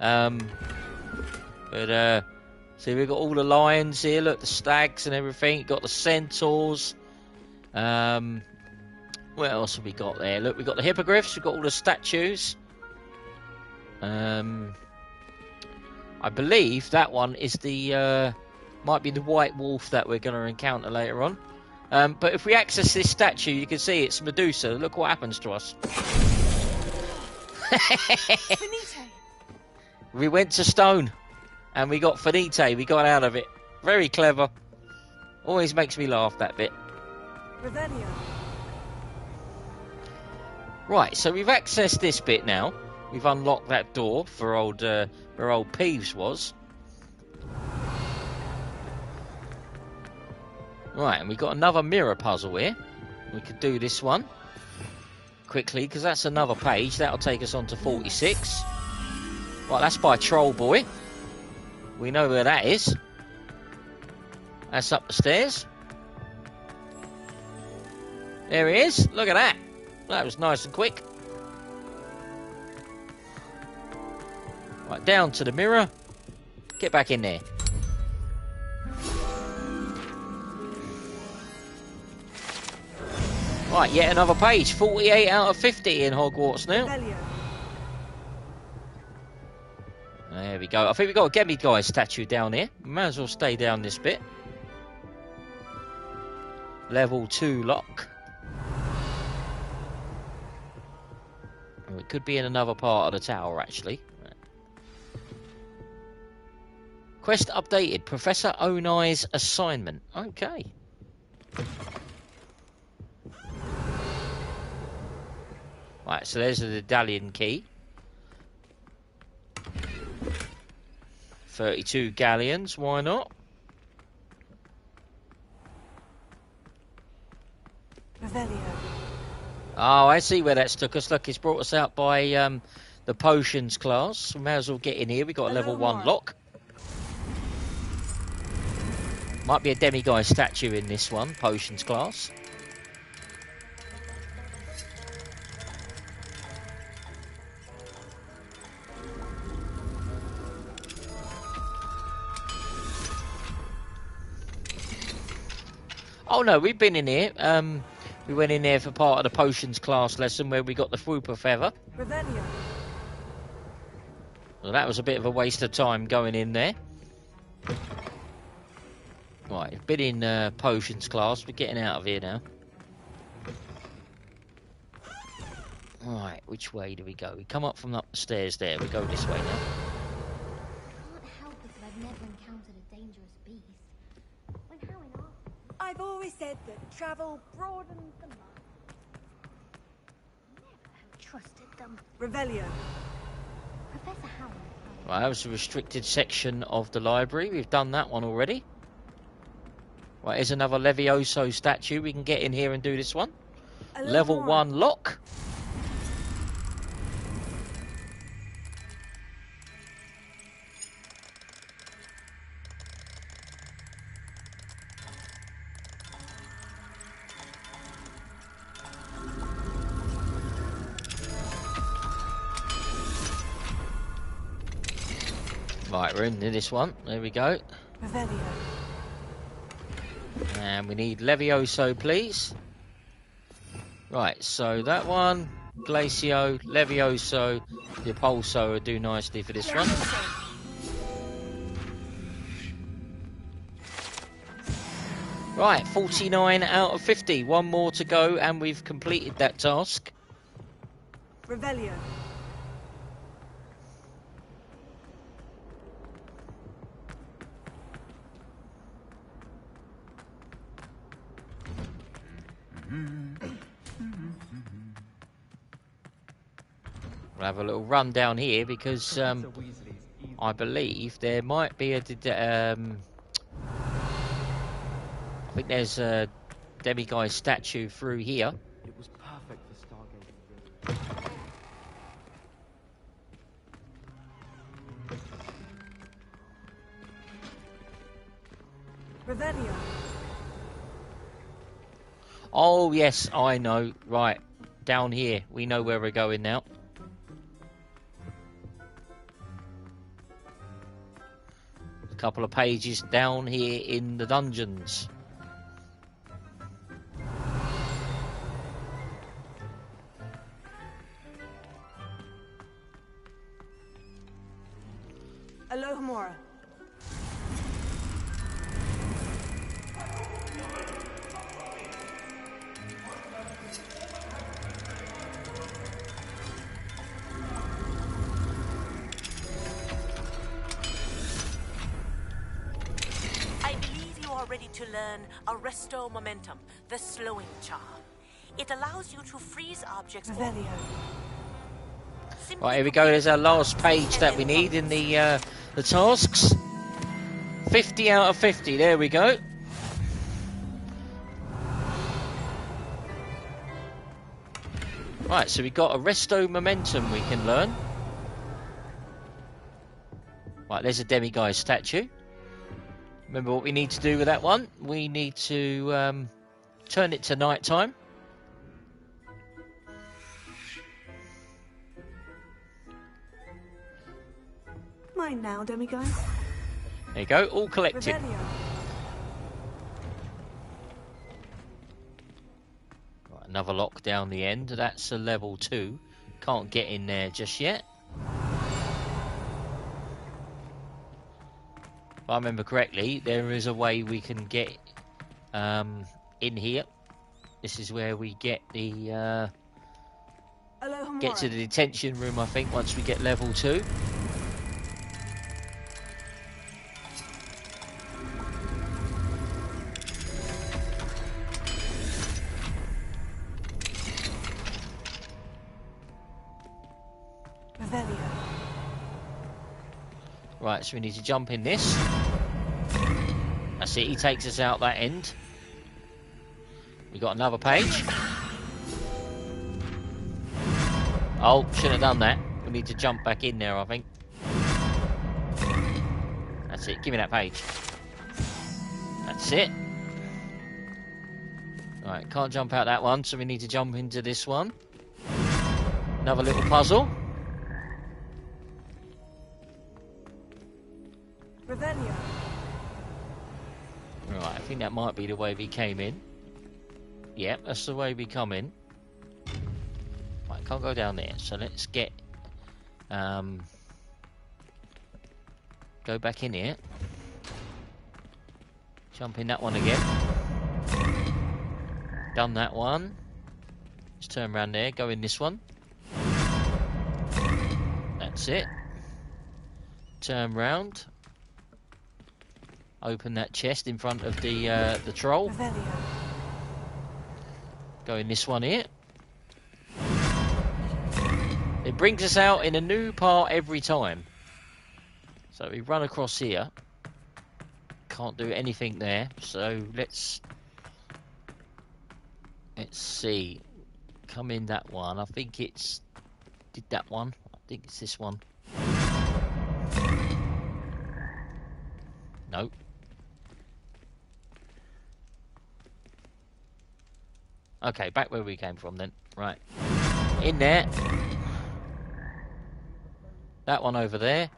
See, we've got all the lions here. Look, the stags and everything. Got the centaurs. What else have we got there? Look, we've got the hippogriffs. We've got all the statues. I believe that one is the might be the white wolf that we're going to encounter later on. But if we access this statue, you can see it's Medusa. Look what happens to us. We went to stone, and we got finite. We got out of it. Very clever. Always makes me laugh, that bit. Revelio. Right, so we've accessed this bit now. We've unlocked that door for old where old Peeves was. Right, and we've got another mirror puzzle here. We could do this one quickly, because that's another page. That'll take us on to 46. Right, that's by Troll Boy. We know where that is. That's up the stairs. There he is. Look at that. That was nice and quick. Right, down to the mirror. Get back in there. Right, yet another page. 48 out of 50 in Hogwarts now. There we go. I think we've got a Demiguise statue down here. Might as well stay down this bit. Level 2 lock. Oh, it could be in another part of the tower, actually. Quest updated. Professor Onai's assignment. Okay. Right, so there's the Daedalian key. 32 galleons, why not? Revelio. Oh, I see where that's took us. Look, it's brought us out by the potions class. We may as well get in here. We've got a level 1 lock. Might be a Demiguise statue in this one, potions class. Oh no, we've been in here. We went in there for part of the potions class lesson where we got the Frupa feather. Revelio. Well, that was a bit of a waste of time going in there. Right, been in potions class. We're getting out of here now. Right, which way do we go? We come up from up the stairs there. We go this way now. Can't help it that I've never encountered a dangerous beast. When how in our... I've always said that travel broadens the mind. Never have trusted them. Revelio. Professor Howard. Right, that was a restricted section of the library. We've done that one already. Right, here's another Levioso statue. We can get in here and do this one. Level 1 lock. Right, we're into this one. There we go. Revelio. And we need Levioso, please. Right, so that one, Glacio, Levioso, the Pulso would do nicely for this one. Right, 49 out of 50. One more to go, and we've completed that task. Revelio. We'll have a little run down here because I believe there might be a... I think there's a demiguise statue through here. It was perfect for stargazing. Revelio. Oh, yes, I know. Right, down here. We know where we're going now. A couple of pages down here in the dungeons. Alohomora. I believe you are ready to learn Arresto Momentum, the slowing charm. It allows you to freeze objects. Revelio. Right, here we go. There's our last page that we need in the tasks. 50 out of 50. There we go. Right, so we've got Arresto Momentum we can learn. Right, there's a demiguise statue. Remember what we need to do with that one? We need to turn it to night time. Mine now, demiguise. There you go, all collected. Revelio. Right, another lock down the end. That's a level 2. Can't get in there just yet. If I remember correctly, there is a way we can get in here. This is where we get the get to the detention room, I think, once we get level 2. Right, so we need to jump in this. That's it, he takes us out that end. We got another page. Oh, shouldn't have done that. We need to jump back in there, I think. That's it, give me that page. That's it. Right, can't jump out that one, so we need to jump into this one. Another little puzzle. Revelio. Right, I think that might be the way we came in. Yep, that's the way we come in. Right, can't go down there, so let's get... go back in here. Jump in that one again. Done that one. Let's turn around there, go in this one. That's it. Turn round. Open that chest in front of the troll. Revelio. Go in this one here. It brings us out in a new part every time. So we run across here. Can't do anything there. So let's see. Come in that one. I think it's... Did that one? I think it's this one. Nope. Okay, back where we came from then. Right. In there. That one over there.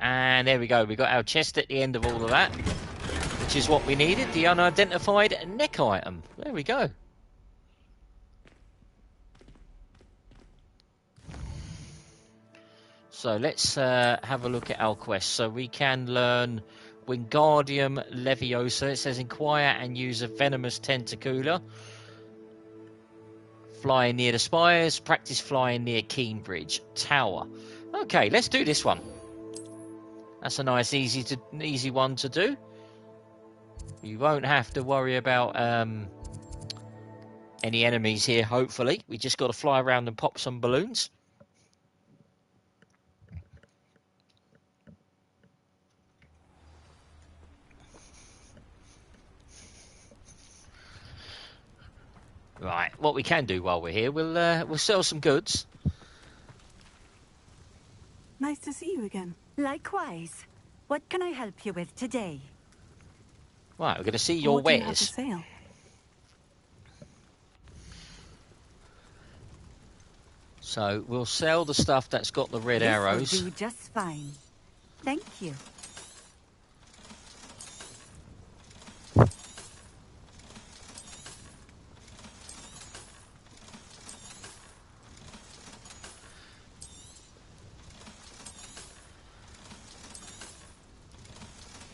And there we go. We got our chest at the end of all of that, which is what we needed. The unidentified neck item. There we go. So let's have a look at our quest. So we can learn Windergaaardium Levioso. It says inquire and use a venomous tentacular. Flying near the spires. Practice flying near Cambridge Tower. Okay, let's do this one. That's a nice, easy one to do. You won't have to worry about any enemies here, hopefully. We just got to fly around and pop some balloons. Right, what we can do while we're here, we'll sell some goods. Nice to see you again. Likewise. What can I help you with today? Right, we're going to see your What do you have wares. for sale? So we'll sell the stuff that's got the red This arrows. will do just fine. Thank you.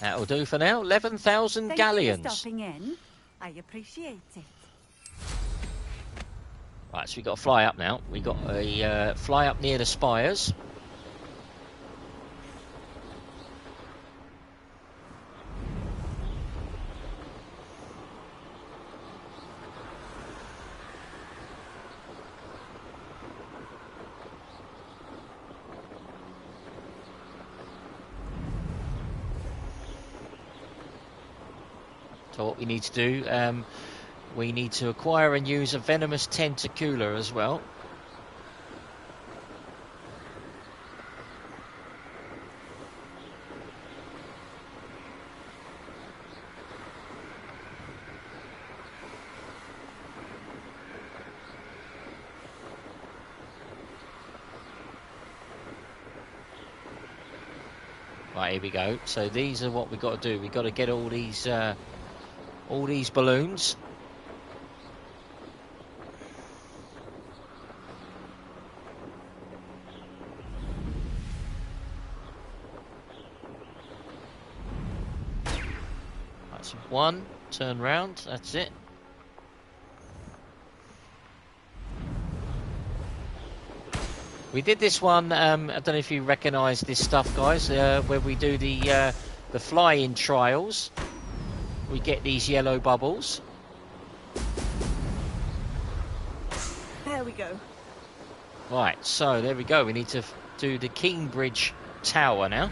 That'll do for now. 11,000 Thank galleons. you for stopping in. I appreciate it. Right, so we've got to fly up now. We've got a fly up near the spires. So what we need to do, we need to acquire and use a venomous tentacular as well. Right, here we go. So these are what we've got to do. We've got to get all these balloons. That's one. Turn round. That's it. We did this one. I don't know if you recognise this stuff, guys. Where we do the fly-in trials. We get these yellow bubbles. There we go. Right, so there we go. We need to do the Cambridge Tower now.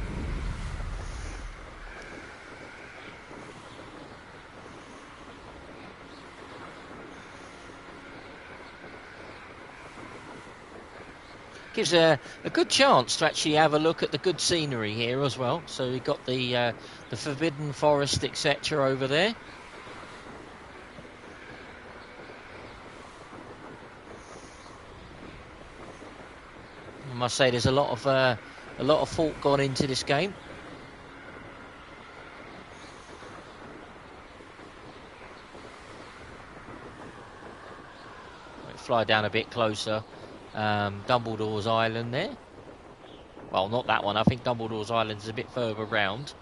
Gives a good chance to actually have a look at the good scenery here as well. So we've got the Forbidden Forest, etc. over there. I must say, there's a lot of thought gone into this game. Fly down a bit closer. Dumbledore's Island there. Well, not that one. I think Dumbledore's Island is a bit further round.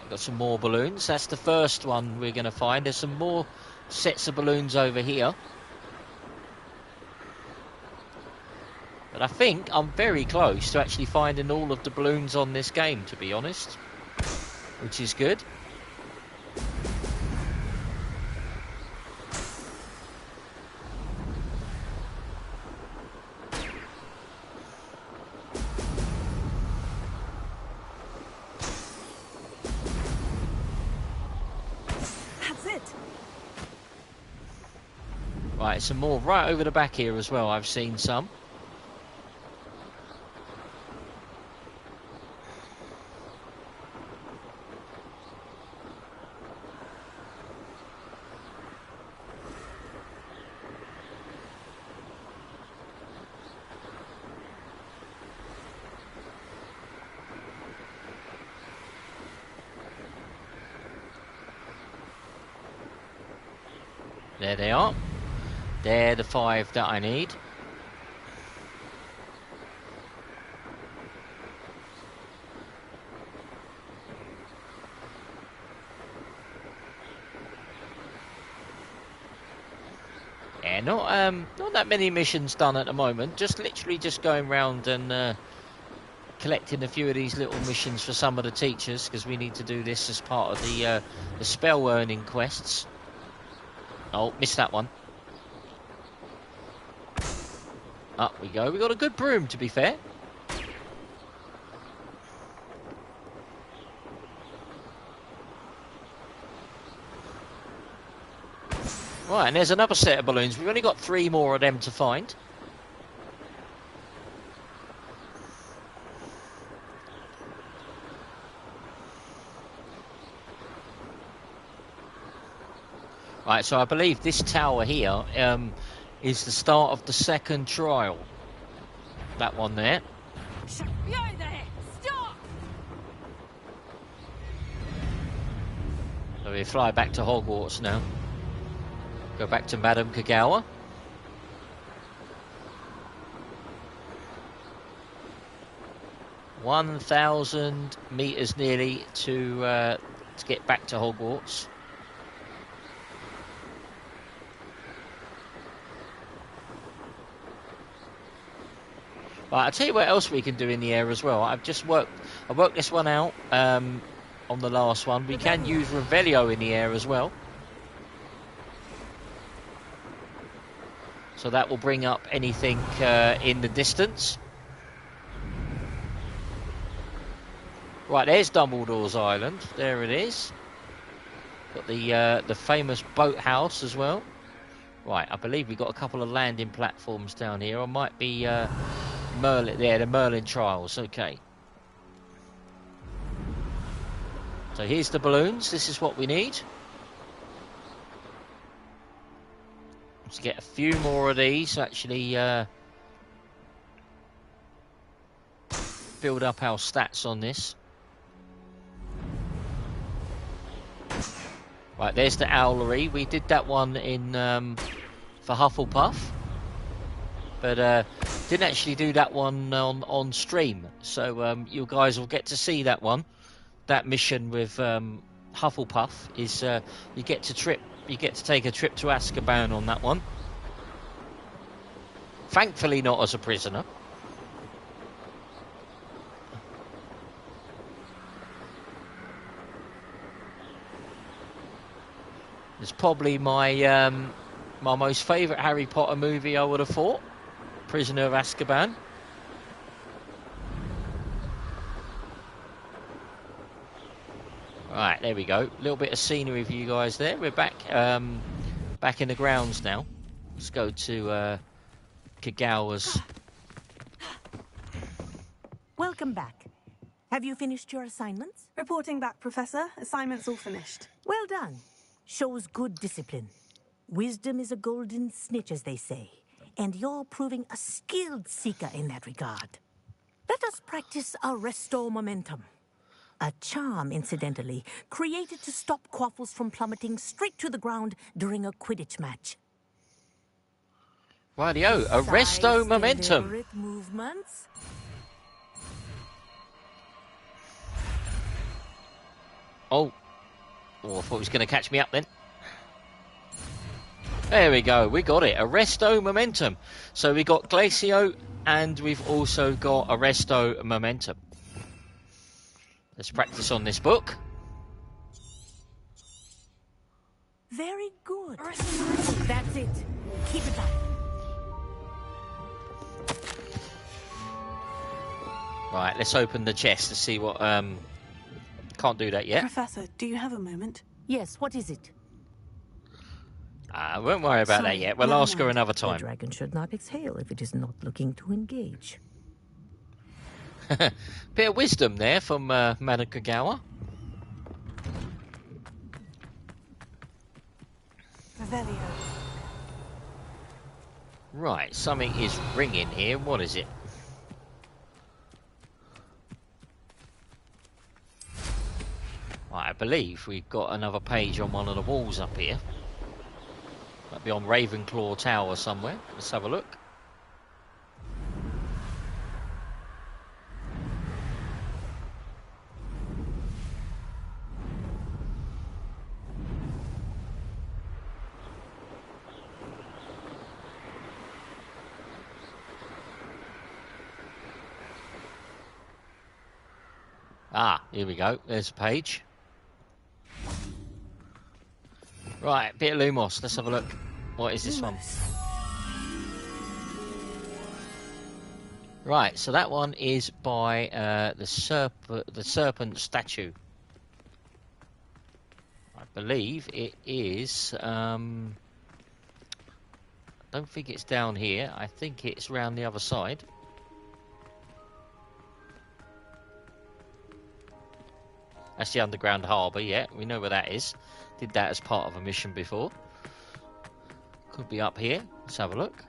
Got some more balloons. That's the first one we're going to find. There's some more sets of balloons over here. But I think I'm very close to actually finding all of the balloons on this game, to be honest. Which is good. Right, some more right over the back here as well. I've seen some. There they are. They're the 5 that I need. Yeah, not that many missions done at the moment. Just literally just going round and collecting a few of these little missions for some of the teachers, because we need to do this as part of the spell earning quests. Oh, missed that one. Up we go. We got a good broom, to be fair. Right, and there's another set of balloons. We've only got 3 more of them to find. Right, so I believe this tower here is the start of the 2nd trial. That one there. Stop! So we fly back to Hogwarts now. Go back to Madame Kagawa. "1,000 meters nearly to get back to Hogwarts." Right, I'll tell you what else we can do in the air as well. I worked this one out on the last one. We can use Revelio in the air as well. So that will bring up anything in the distance. Right, there's Dumbledore's Island. There it is. Got the famous boathouse as well. Right, I believe we've got a couple of landing platforms down here. Or might be Merlin there, the Merlin trials. Okay. So here's the balloons. This is what we need. Let's get a few more of these to actually build up our stats on this. Right, there's the owlery. We did that one in for Hufflepuff, but didn't actually do that one on stream. So you guys will get to see that one. That mission with Hufflepuff is you get to take a trip to Azkaban on that one. Thankfully, not as a prisoner. It's probably my my most favourite Harry Potter movie, I would have thought. Prisoner of Azkaban. Right, there we go. A little bit of scenery for you guys there. We're back back in the grounds now. Let's go to Kagawa's. Welcome back. Have you finished your assignments? Reporting back, Professor. Assignments all finished. Well done. Shows good discipline. Wisdom is a golden snitch, as they say, and you're proving a skilled seeker in that regard. Let us practice Arresto Momentum. A charm, incidentally, created to stop quaffles from plummeting straight to the ground during a Quidditch match. Rightio, Arresto Momentum. Deliberate movements. Oh, I thought it was going to catch me up then. There we go, we got it. Arresto Momentum. So we got Glacio and we've also got Arresto Momentum. Let's practice on this book. Very good. That's it. Keep it up. Right, let's open the chest to see what... Can't do that yet. Professor, do you have a moment? Yes, what is it? Won't worry about that yet. We'll ask her another time. The dragon should not exhale if it is not looking to engage. Bit of wisdom there from Madame Kagawa. Revelio. Right, something is ringing here. What is it? Right, I believe we've got another page on one of the walls up here. Might be on Ravenclaw Tower somewhere. Let's have a look. Ah, here we go. There's a page. Right, bit of Lumos. Let's have a look. What is this one? Right, so that one is by the serpent statue. I believe it is. I don't think it's down here. I think it's round the other side. That's the underground harbour, yeah, we know where that is. Did that as part of a mission before. Could be up here. Let's have a look.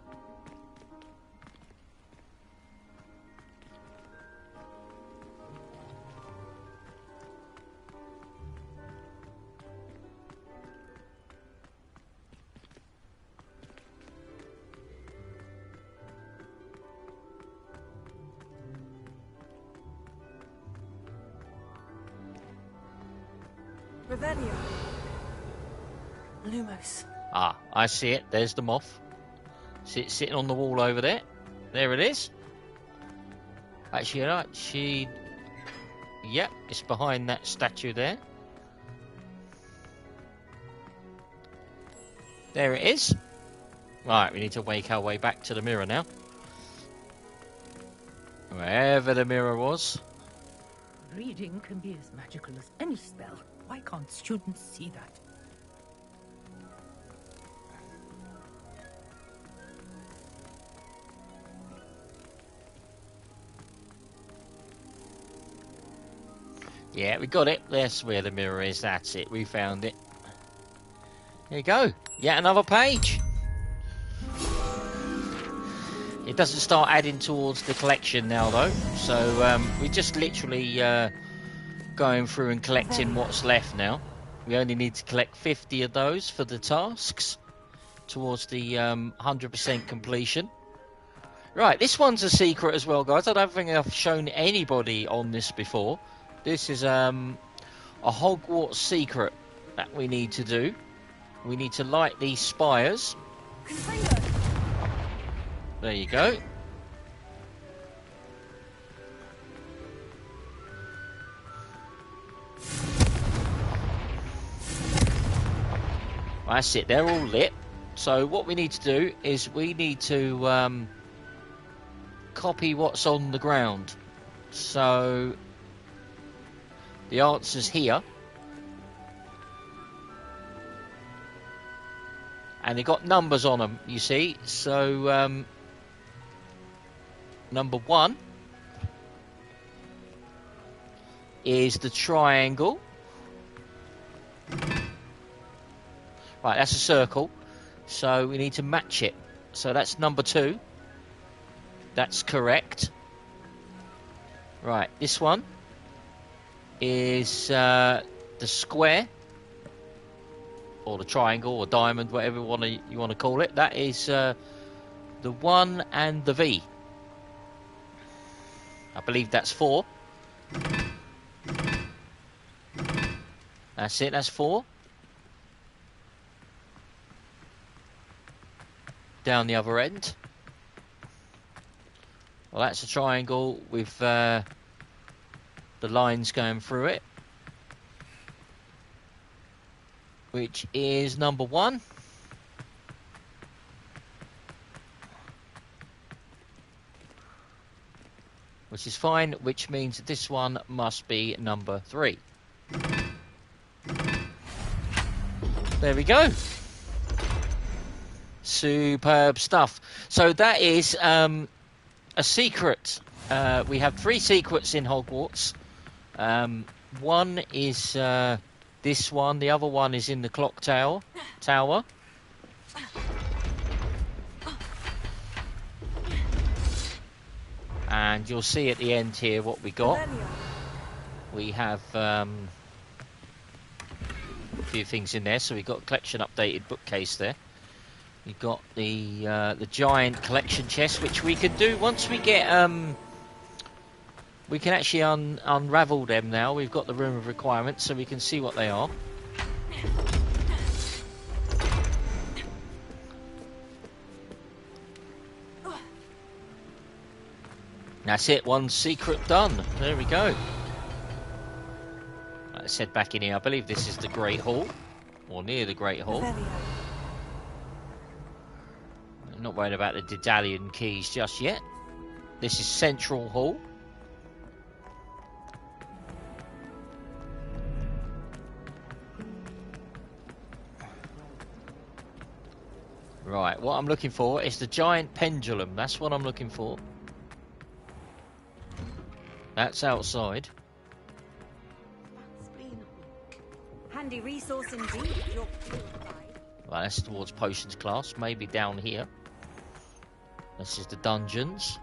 Revelio. Lumos. Ah, I see it. There's the moth. See it sitting on the wall over there. There it is. Actually, yep, it's behind that statue there. There it is. Right, we need to make our way back to the mirror now. Wherever the mirror was. Reading can be as magical as any spell. Why can't students see that? Yeah, we got it. That's where the mirror is. That's it. We found it. There you go. Yet another page. It doesn't start adding towards the collection now, though. So we're just literally going through and collecting what's left now. We only need to collect 50 of those for the tasks towards the 100% completion. Right, this one's a secret as well, guys. I don't think I've shown anybody on this before. This is a Hogwarts secret that we need to do. We need to light these spires. There you go. That's it, they're all lit. So what we need to do is we need to copy what's on the ground. So the answer's here. And they've got numbers on them, you see. So number 1 is the triangle. Right, that's a circle. So we need to match it. So that's number 2. That's correct. Right, this one is the square. Or the triangle or diamond, whatever you want to call it. That is the 1 and the V. I believe that's 4. That's it, that's 4. Down the other end. Well, that's a triangle with the lines going through it. Which is number 1. Which is fine, which means this one must be number 3. There we go. Superb stuff. So that is a secret. We have 3 secrets in Hogwarts. One is this one. The other one is in the clock tower. And you'll see at the end here what we got. We have a few things in there. So we've got collection updated bookcase there. We've got the giant collection chest, which we can do once we get we can actually unravel them now. We've got the room of requirements, so we can see what they are. That's it, one secret done. There we go. Let's head back in here. I believe this is the Great Hall, or near the Great Hall. I'm not worried about the Daedalian keys just yet. This is Central Hall. Right, what I'm looking for is the giant pendulum. That's what I'm looking for. That's outside. Handy resource indeed, your field guide. Right, that's towards potions class. Maybe down here. This is the dungeons.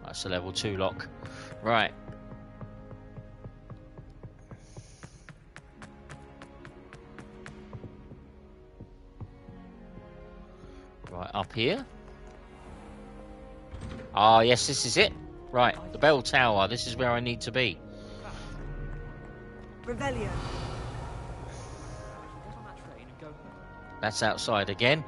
That's a level 2 lock. Right. Right, up here. Ah, yes, this is it. Right, the bell tower. This is where I need to be. Revelio. That's outside again.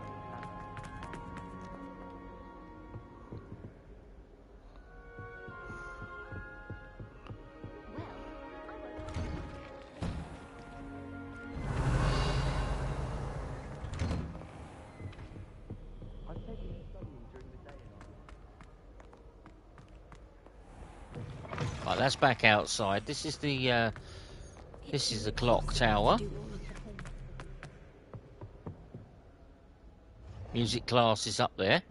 Right, that's back outside. This is the clock tower. Music class is up there.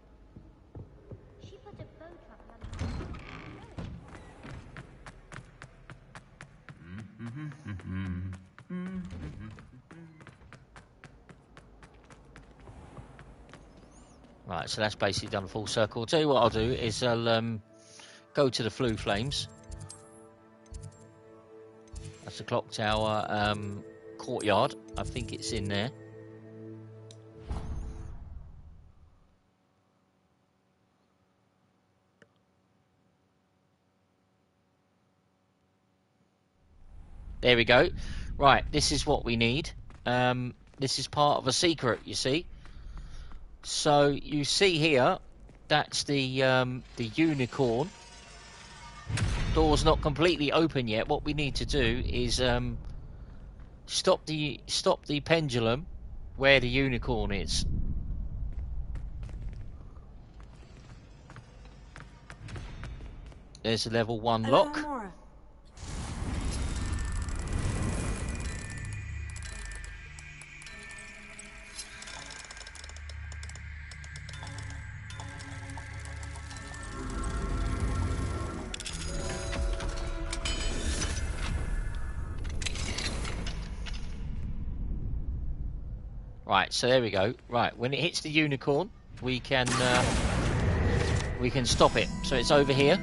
Right, so that's basically done a full circle. I'll tell you what I'll do is I'll go to the Flue Flames. That's the clock tower courtyard. I think it's in there. There we go. Right, this is what we need. This is part of a secret, you see. So you see here, that's the unicorn. Door's not completely open yet. What we need to do is stop the pendulum where the unicorn is. There's a level 1 lock. Right, so there we go. Right, when it hits the unicorn, we can stop it. So it's over here.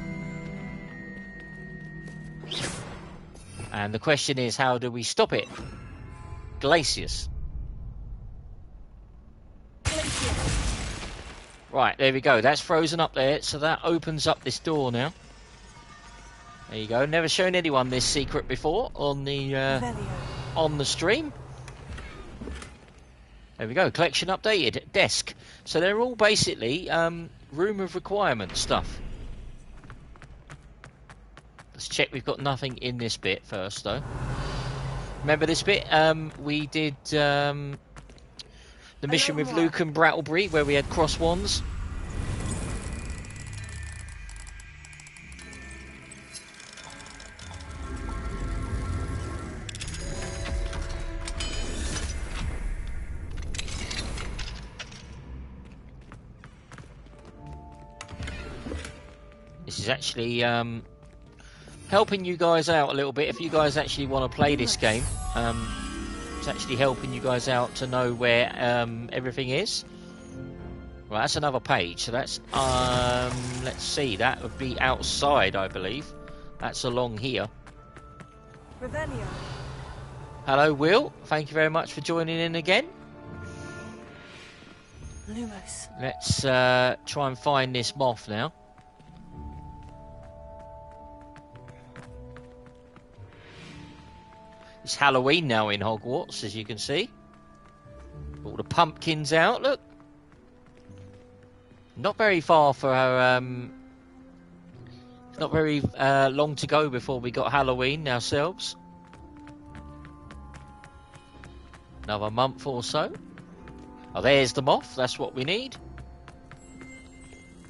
And the question is, how do we stop it? Glaciis. Right, there we go. That's frozen up there, so that opens up this door now. There you go. Never shown anyone this secret before on the stream. There we go. Collection updated. Desk. So they're all basically room of requirement stuff. Let's check we've got nothing in this bit first, though. Remember this bit? We did the mission with Luke and Brattlebury, where we had cross wands. This is actually helping you guys out a little bit. If you guys actually want to play this game, it's actually helping you guys out to know where everything is. Right, that's another page. So that's let's see. That would be outside, I believe. That's along here. Revelio. Hello, Will. Thank you very much for joining in again. Lumos. Let's try and find this moth now. It's Halloween now in Hogwarts, as you can see. All the pumpkins out, look. Not very far for our, not very long to go before we got Halloween ourselves. Another month or so. Oh, there's the moth. That's what we need.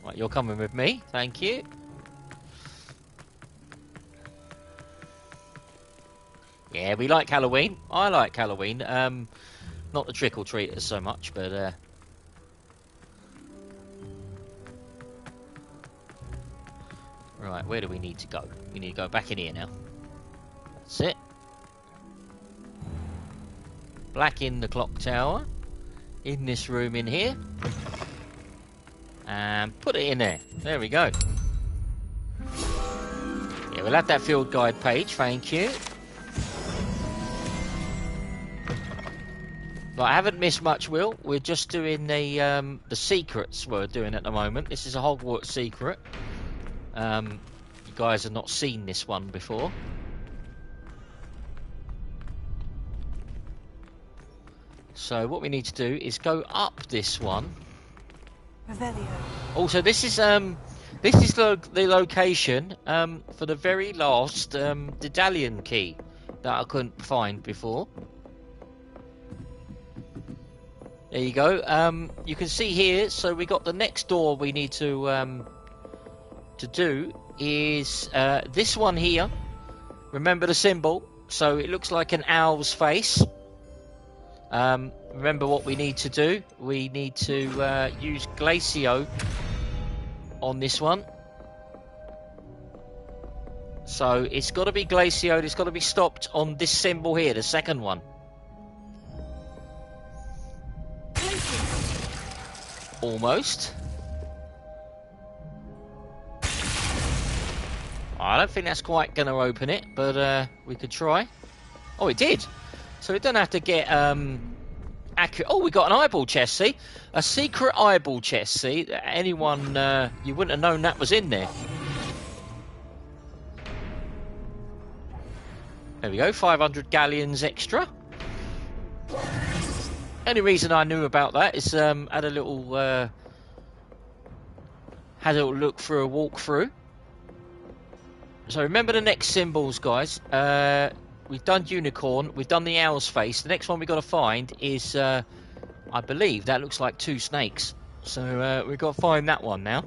Right, you're coming with me. Thank you. Yeah, we like Halloween. I like Halloween. Not the trick-or-treaters so much, but... Right, where do we need to go? We need to go back in here now. That's it. Black in the clock tower. In this room in here. And put it in there. There we go. Yeah, we'll have that field guide page. Thank you. But I haven't missed much, Will. We're just doing the secrets we're doing at the moment. This is a Hogwarts secret. You guys have not seen this one before. So what we need to do is go up this one. Revelio. Also, this is the location for the very last Daedalian key that I couldn't find before. There you go. You can see here. So we got the next door we need to do is this one here. Remember the symbol? So it looks like an owl's face. Remember what we need to do? We need to use Glacio on this one. So it's got to be Glacio. It's got to be stopped on this symbol here, the second one. Almost. I don't think that's quite going to open it, but we could try. Oh, it did. So we don't have to get accurate. Oh, we got an eyeball chest, see? A secret eyeball chest, see? Anyone, you wouldn't have known that was in there. There we go, 500 galleons extra. Only reason I knew about that is had a little look through a walkthrough. So remember the next symbols, guys. We've done unicorn, we've done the owl's face. The next one we've got to find is, I believe, that looks like two snakes. So we've got to find that one now.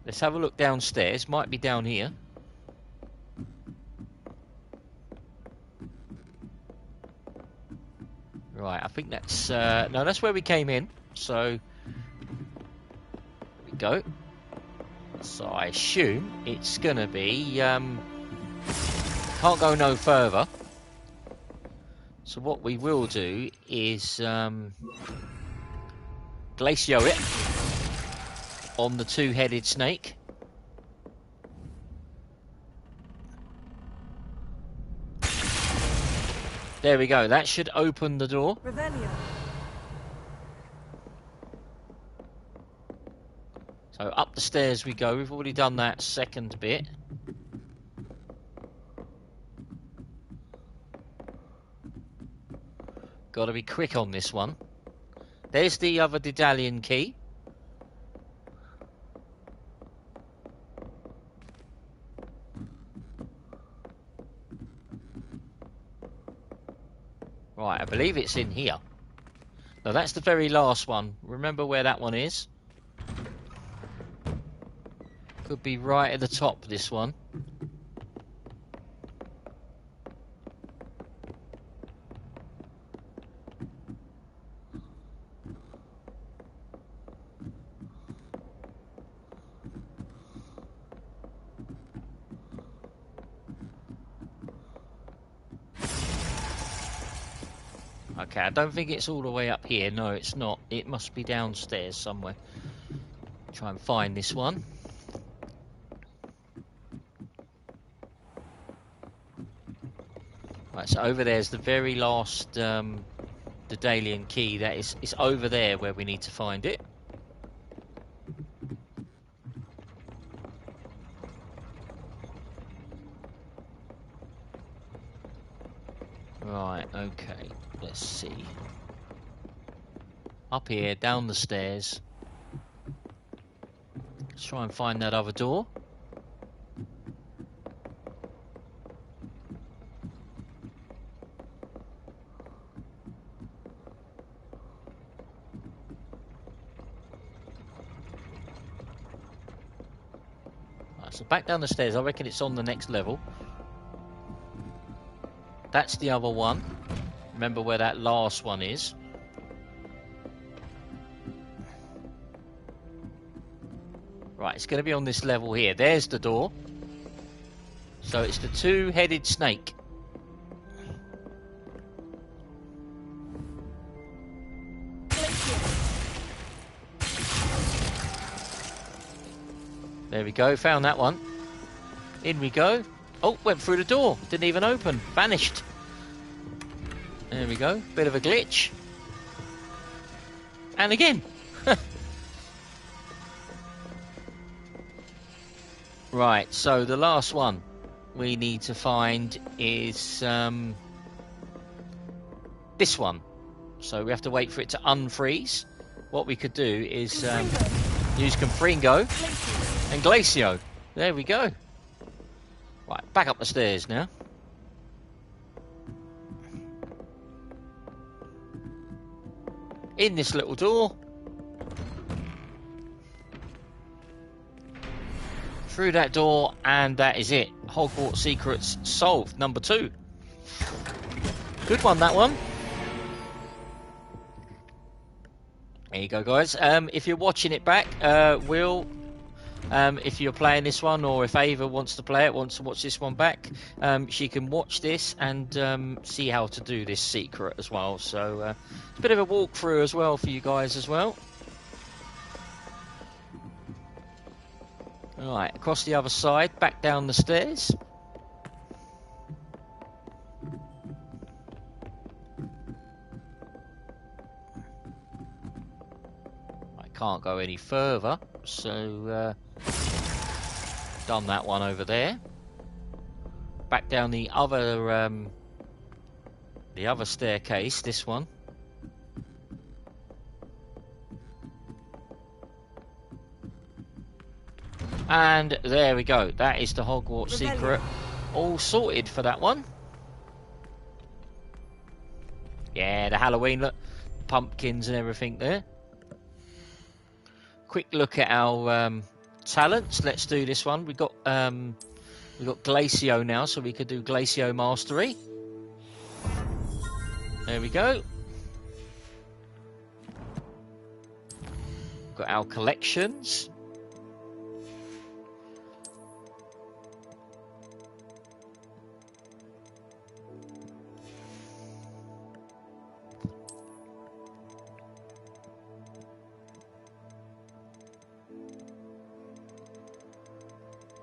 Let's have a look downstairs. Might be down here. Right, I think that's... no, that's where we came in. So, there we go. So I assume it's going to be... can't go no further. So what we will do is Glacio it on the two-headed snake. There we go. That should open the door. Revelio. So up the stairs we go. We've already done that second bit. Got to be quick on this one. There's the other Daedalian key. Right, I believe it's in here. No, that's the very last one. Remember where that one is? Could be right at the top, this one. Okay, I don't think it's all the way up here. No, it's not. It must be downstairs somewhere. Try and find this one. Right, so over there's the very last Daedalian key. That is, it's over there where we need to find it. Right, okay, let's see. Up here, down the stairs. Let's try and find that other door. Right, so back down the stairs, I reckon it's on the next level. That's the other one. Remember where that last one is. Right, it's going to be on this level here. There's the door. So it's the two-headed snake. There we go, found that one. In we go. Oh, went through the door. Didn't even open. Vanished. There we go. Bit of a glitch. And again. Right, so the last one we need to find is this one. So we have to wait for it to unfreeze. What we could do is use Confringo and Glacio. There we go. Right, back up the stairs now. In this little door. Through that door, and that is it. Hogwarts Secrets solved. Number 2. Good one, that one. There you go, guys. If you're watching it back, Will... if you're playing this one, or if Ava wants to play it, wants to watch this one back, she can watch this and see how to do this secret as well. So it's a bit of a walkthrough as well for you guys as well. Alright, across the other side, back down the stairs. I can't go any further, so... done that one over there. Back down the other staircase, this one. And there we go. That is the Hogwarts secret. All sorted for that one. Yeah, the Halloween look, pumpkins and everything there. Quick look at our talents. Let's do this one. We've got Glacio now, so we could do Glacio Mastery. There we go. Got our collections.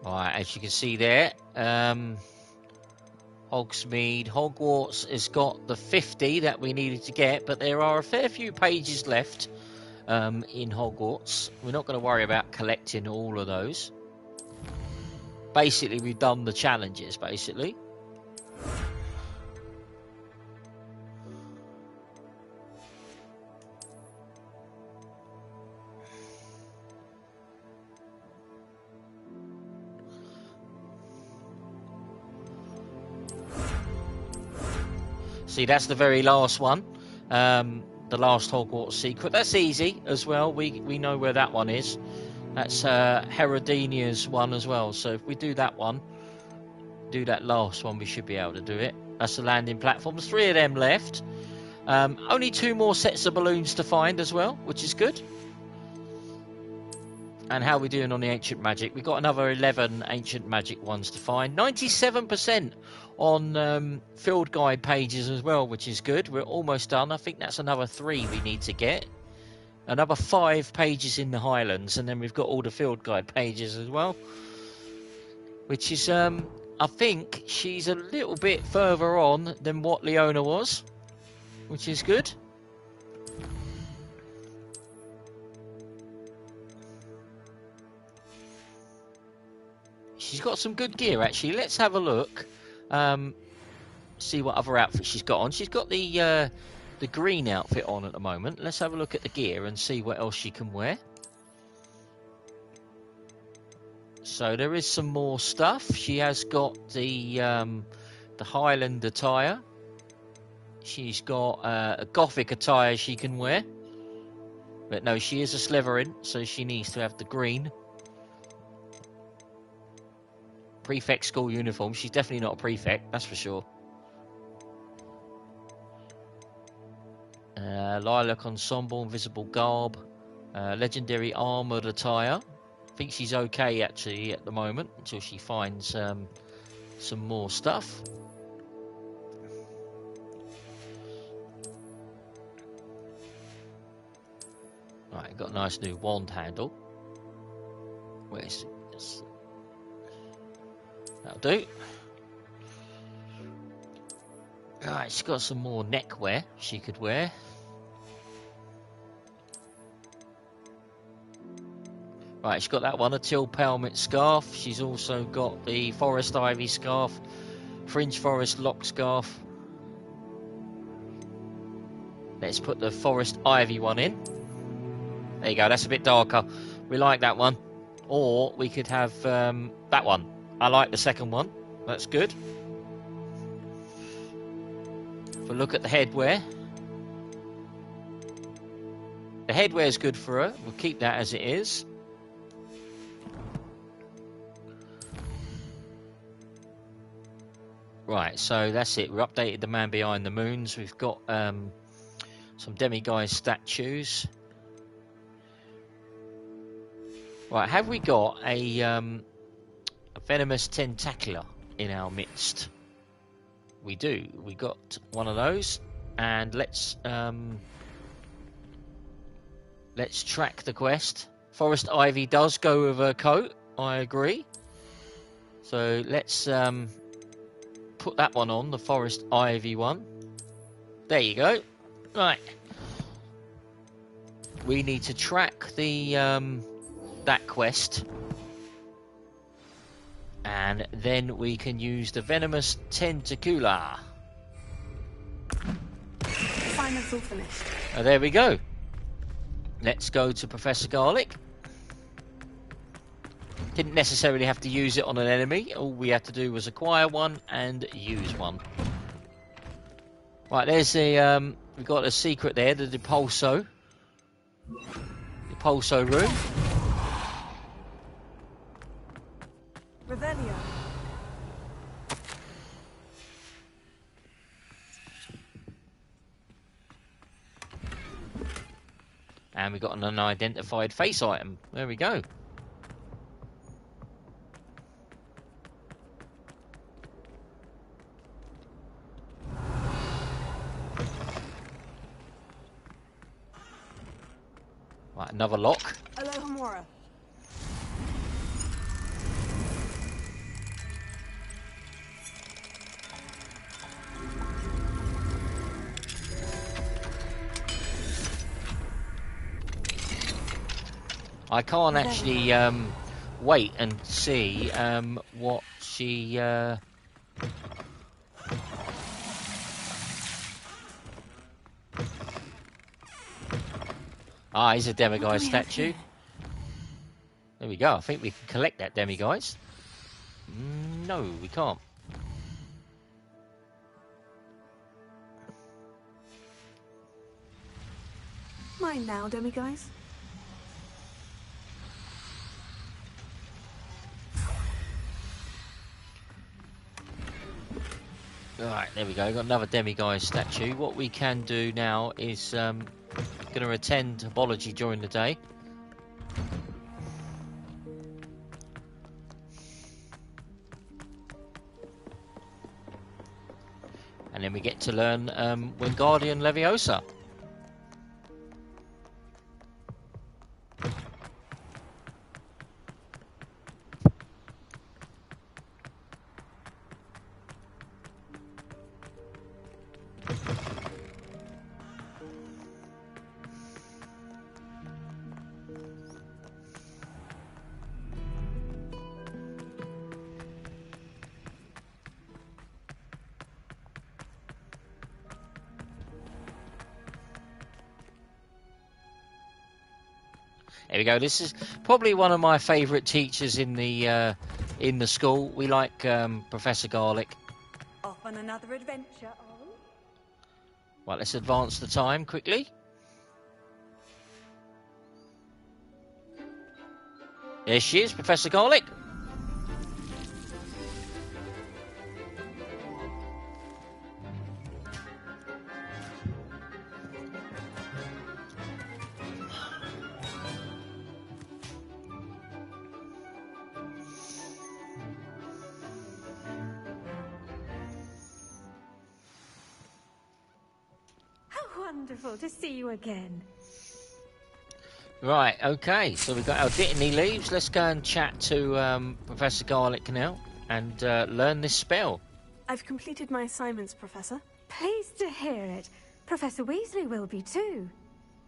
Right, as you can see there, Hogsmeade, Hogwarts has got the 50 that we needed to get, but there are a fair few pages left in Hogwarts. We're not going to worry about collecting all of those. Basically, we've done the challenges, basically. See, that's the very last one. The last Hogwarts secret. That's easy as well. We know where that one is. That's Herodinia's one as well. So if we do that one, do that last one, we should be able to do it. That's the landing platform. There's 3 of them left. Only 2 more sets of balloons to find as well, which is good. And how are we doing on the ancient magic? We've got another 11 ancient magic ones to find. 97% on field guide pages as well, which is good. We're almost done. I think that's another 3 we need to get. Another 5 pages in the Highlands, and then we've got all the field guide pages as well. Which is, I think she's a little bit further on than what Leona was, which is good. She's got some good gear, actually. Let's have a look. See what other outfit she's got on. She's got the green outfit on at the moment. Let's have a look at the gear and see what else she can wear. So there is some more stuff. She has got the Highland attire. She's got a Gothic attire she can wear. But no, she is a Slytherin, so she needs to have the green. Prefect school uniform. She's definitely not a prefect, that's for sure. Lilac ensemble, invisible garb, legendary armoured attire. I think she's okay actually at the moment until she finds some more stuff. Right, got a nice new wand handle. Where's this? That'll do. Right, she's got some more neckwear she could wear. Right, she's got that one, a teal pelmet scarf. She's also got the forest ivy scarf, fringe forest lock scarf. Let's put the forest ivy one in. There you go, that's a bit darker. We like that one. Or we could have that one. I like the second one. That's good. If we look at the headwear. The headwear is good for her. We'll keep that as it is. Right, so that's it. We've updated the man behind the moons. We've got some demiguise statues. Right, have we got a venomous tentacular in our midst? We do. We got one of those, and let's track the quest. Forest ivy does go with her coat. I agree. So let's put that one on, the forest ivy one. There you go. Right. We need to track the that quest, and then we can use the venomous tentacular. Assignment's all finished. Oh, there we go. Let's go to Professor Garlic. Didn't necessarily have to use it on an enemy. All we had to do was acquire one and use one. Right, there's the we've got a secret there, the Depulso room. Revelio. And we got an unidentified face item. There we go. Right, another lock. Alohomora. I can't actually wait and see what she... Ah, here's a demiguise statue. There we go. I think we can collect that demiguise. No, we can't. Mine now, demiguise. Alright, there we go. Got another demiguise statue. What we can do now is going to attend topology during the day. And then we get to learn Wingardium Leviosa. There we go. This is probably one of my favourite teachers in the school. We like Professor Garlick. Off on another adventure, are we? Right, let's advance the time quickly. There she is, Professor Garlick. Wonderful to see you again. Right, okay, so we've got our Dittany leaves. Let's go and chat to Professor Garlick now and learn this spell. I've completed my assignments, Professor. Pleased to hear it. Professor Weasley will be too.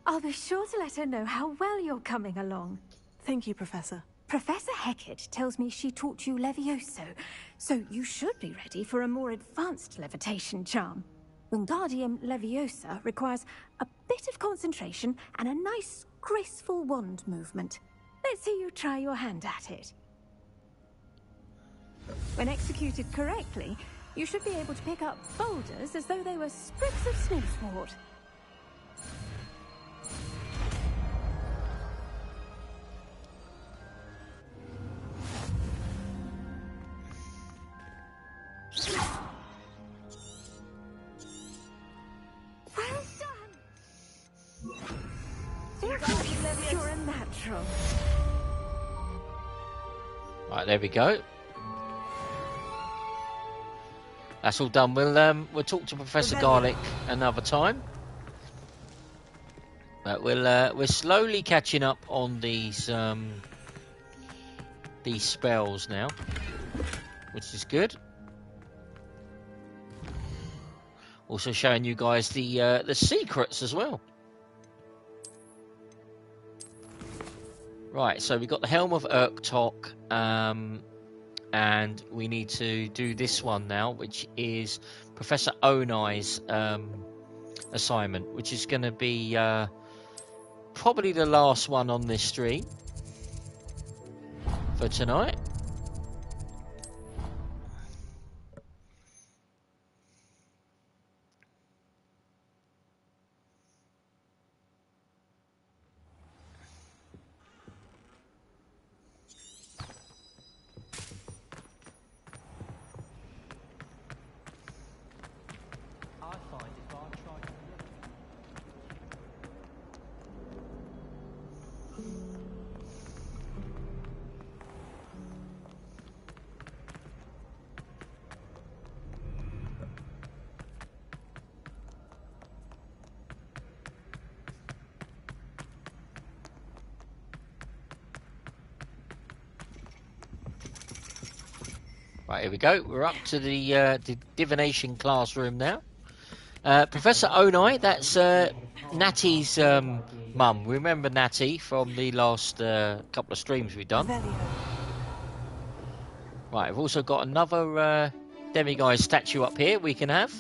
I'll be sure to let her know how well you're coming along. Thank you, Professor. Professor Hecat tells me she taught you Levioso, so you should be ready for a more advanced levitation charm. Wingardium Leviosa requires a bit of concentration and a nice, graceful wand movement. Let's see you try your hand at it. When executed correctly, you should be able to pick up boulders as though they were sprigs of snowswort. Well done! You're a natural. Right, there we go. That's all done. We'll talk to Professor Garlick another time. But we're slowly catching up on these spells now, which is good. Also showing you guys the secrets as well. Right, so we've got the Helm of Urktok, and we need to do this one now, which is Professor Onai's assignment, which is going to be probably the last one on this stream for tonight. Right, here we go. We're up to the divination classroom now. Professor Onai, that's Natty's mum. Remember Natty from the last couple of streams we've done? Right, we've also got another demiguise statue up here we can have.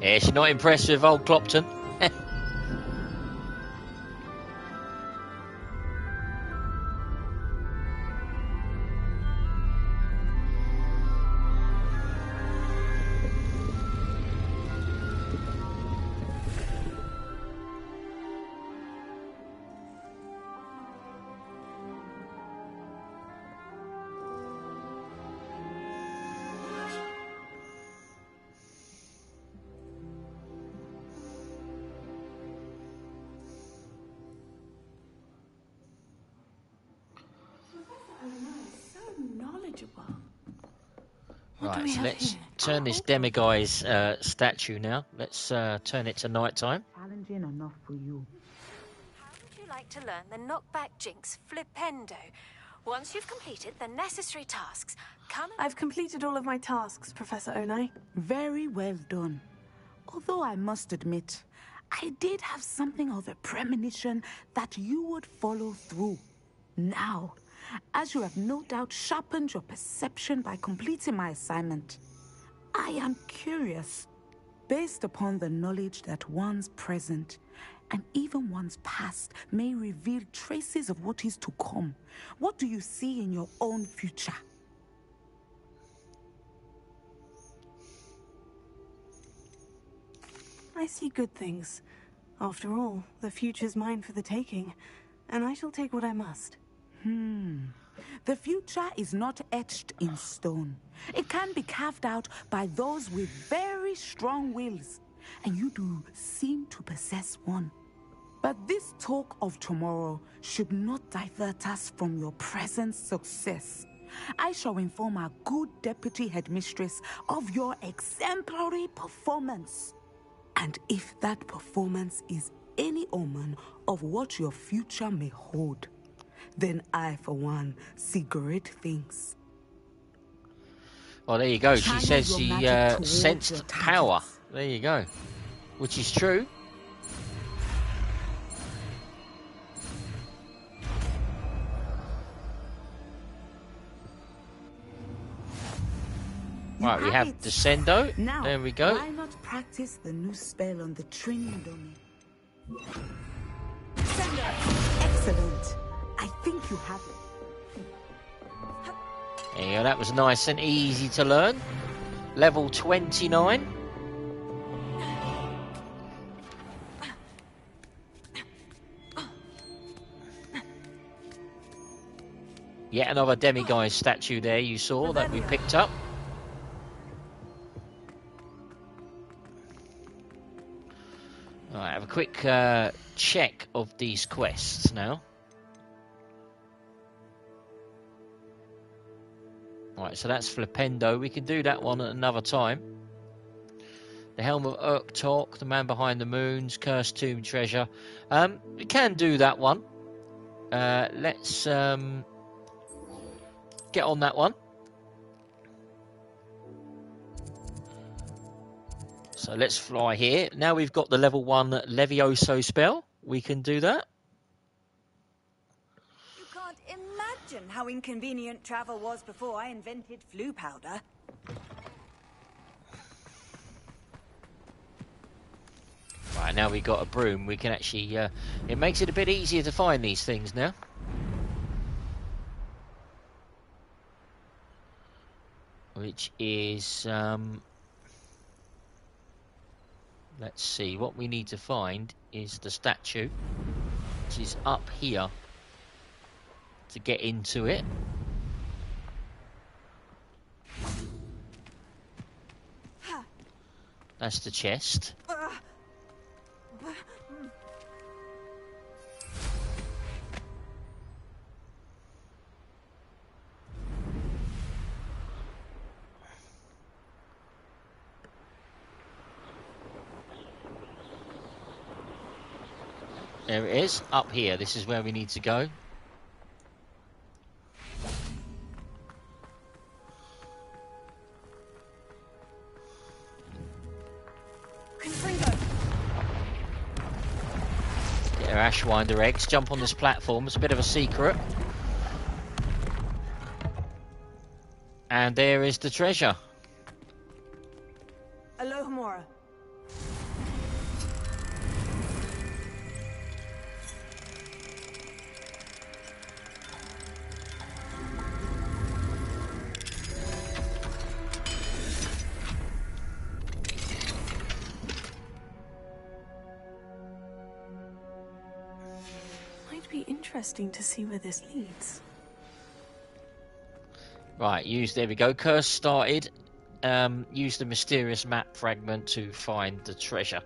Yeah, she's not impressed with old Clopton. manageable. Right, so let's turn this demiguy's statue now. Let's turn it to nighttime. Challenging enough for you. How would you like to learn the knockback jinx Flipendo? Once you've completed the necessary tasks, come and... I've completed all of my tasks, Professor Onai. Very well done. Although I must admit, I did have something of a premonition that you would follow through. Now, as you have no doubt sharpened your perception by completing my assignment, I am curious, based upon the knowledge that one's present and even one's past may reveal traces of what is to come. What do you see in your own future? I see good things. After all, the future's mine for the taking, and I shall take what I must. The future is not etched in stone. It can be carved out by those with very strong wills, and you do seem to possess one. But this talk of tomorrow should not divert us from your present success. I shall inform our good deputy headmistress of your exemplary performance. And if that performance is any omen of what your future may hold, then I, for one, see great things. Well, there you go. She says she sensed power. There you go. Which is true. Right, we have Descendo. Now, there we go. Why not practice the new spell on the training dummy? Descendo! Excellent. I think you have it. There you go. That was nice and easy to learn. Level 29. Yet another demiguise statue there you saw that we picked up. Alright, have a quick check of these quests now. Right, so that's Flipendo. We can do that one at another time. The Helm of Urktok, the Man Behind the Moons, Cursed Tomb Treasure. We can do that one. Let's get on that one. So let's fly here. Now we've got the level 1 Levioso spell. We can do that. You can't imagine how inconvenient travel was before I invented flu powder. Right, now we've got a broom. We can actually... it makes it a bit easier to find these things now. Which is... let's see, what we need to find is the statue, which is up here to get into it. That's the chest. There it is, up here. This is where we need to go. Get our Ashwinder eggs. Jump on this platform. It's a bit of a secret. And there is the treasure. Alohomora. Be interesting to see where this leads. Right, there we go. Curse started. Use the mysterious map fragment to find the treasure.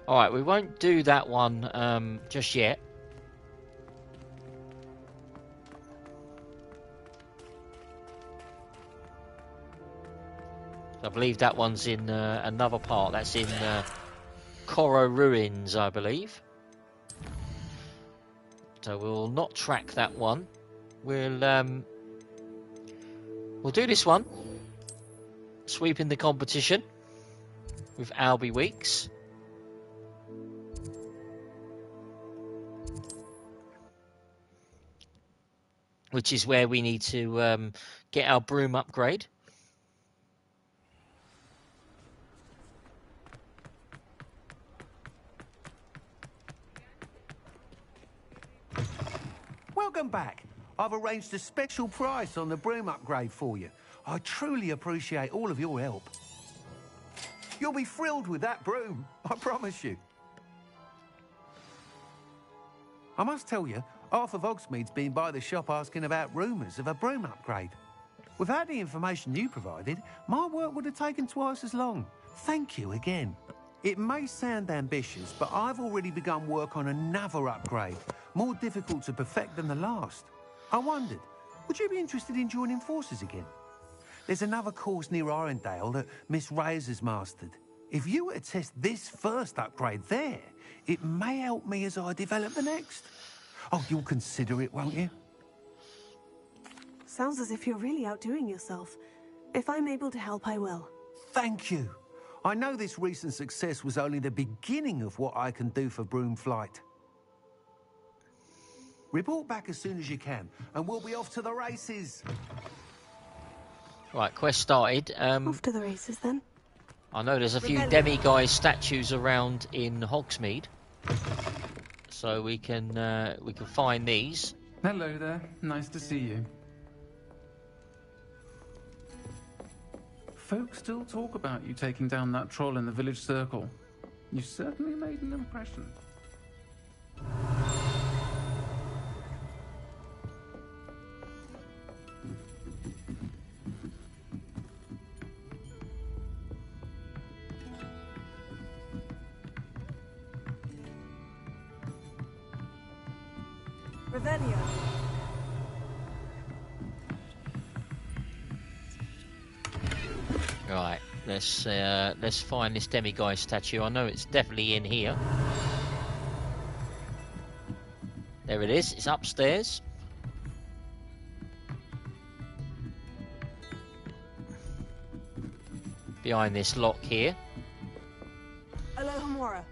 Alright, we won't do that one just yet. I believe that one's in another part. That's in Coro Ruins, I believe. So we'll not track that one. We'll do this one. Sweeping the competition with Albie Weeks. Which is where we need to get our broom upgrade. Welcome back. I've arranged a special price on the broom upgrade for you. I truly appreciate all of your help. You'll be thrilled with that broom, I promise you. I must tell you, half of Hogsmeade's been by the shop asking about rumours of a broom upgrade. Without the information you provided, my work would have taken twice as long. Thank you again. It may sound ambitious, but I've already begun work on another upgrade, more difficult to perfect than the last. I wondered, would you be interested in joining forces again? There's another course near Arendelle that Miss Reyes has mastered. If you were to test this first upgrade there, it may help me as I develop the next. Oh, you'll consider it, won't you? Sounds as if you're really outdoing yourself. If I'm able to help, I will. Thank you. I know this recent success was only the beginning of what I can do for broom flight. Report back as soon as you can, and we'll be off to the races. Right, quest started. Off to the races, then. I know there's a few demiguise statues around in Hogsmeade, so we can find these. Hello there. Nice to see you. Folks still talk about you taking down that troll in the village circle. You certainly made an impression. Revelio. Right, let's find this demiguise statue. I know it's definitely in here. There it is. It's upstairs. Behind this lock here. Alohomora.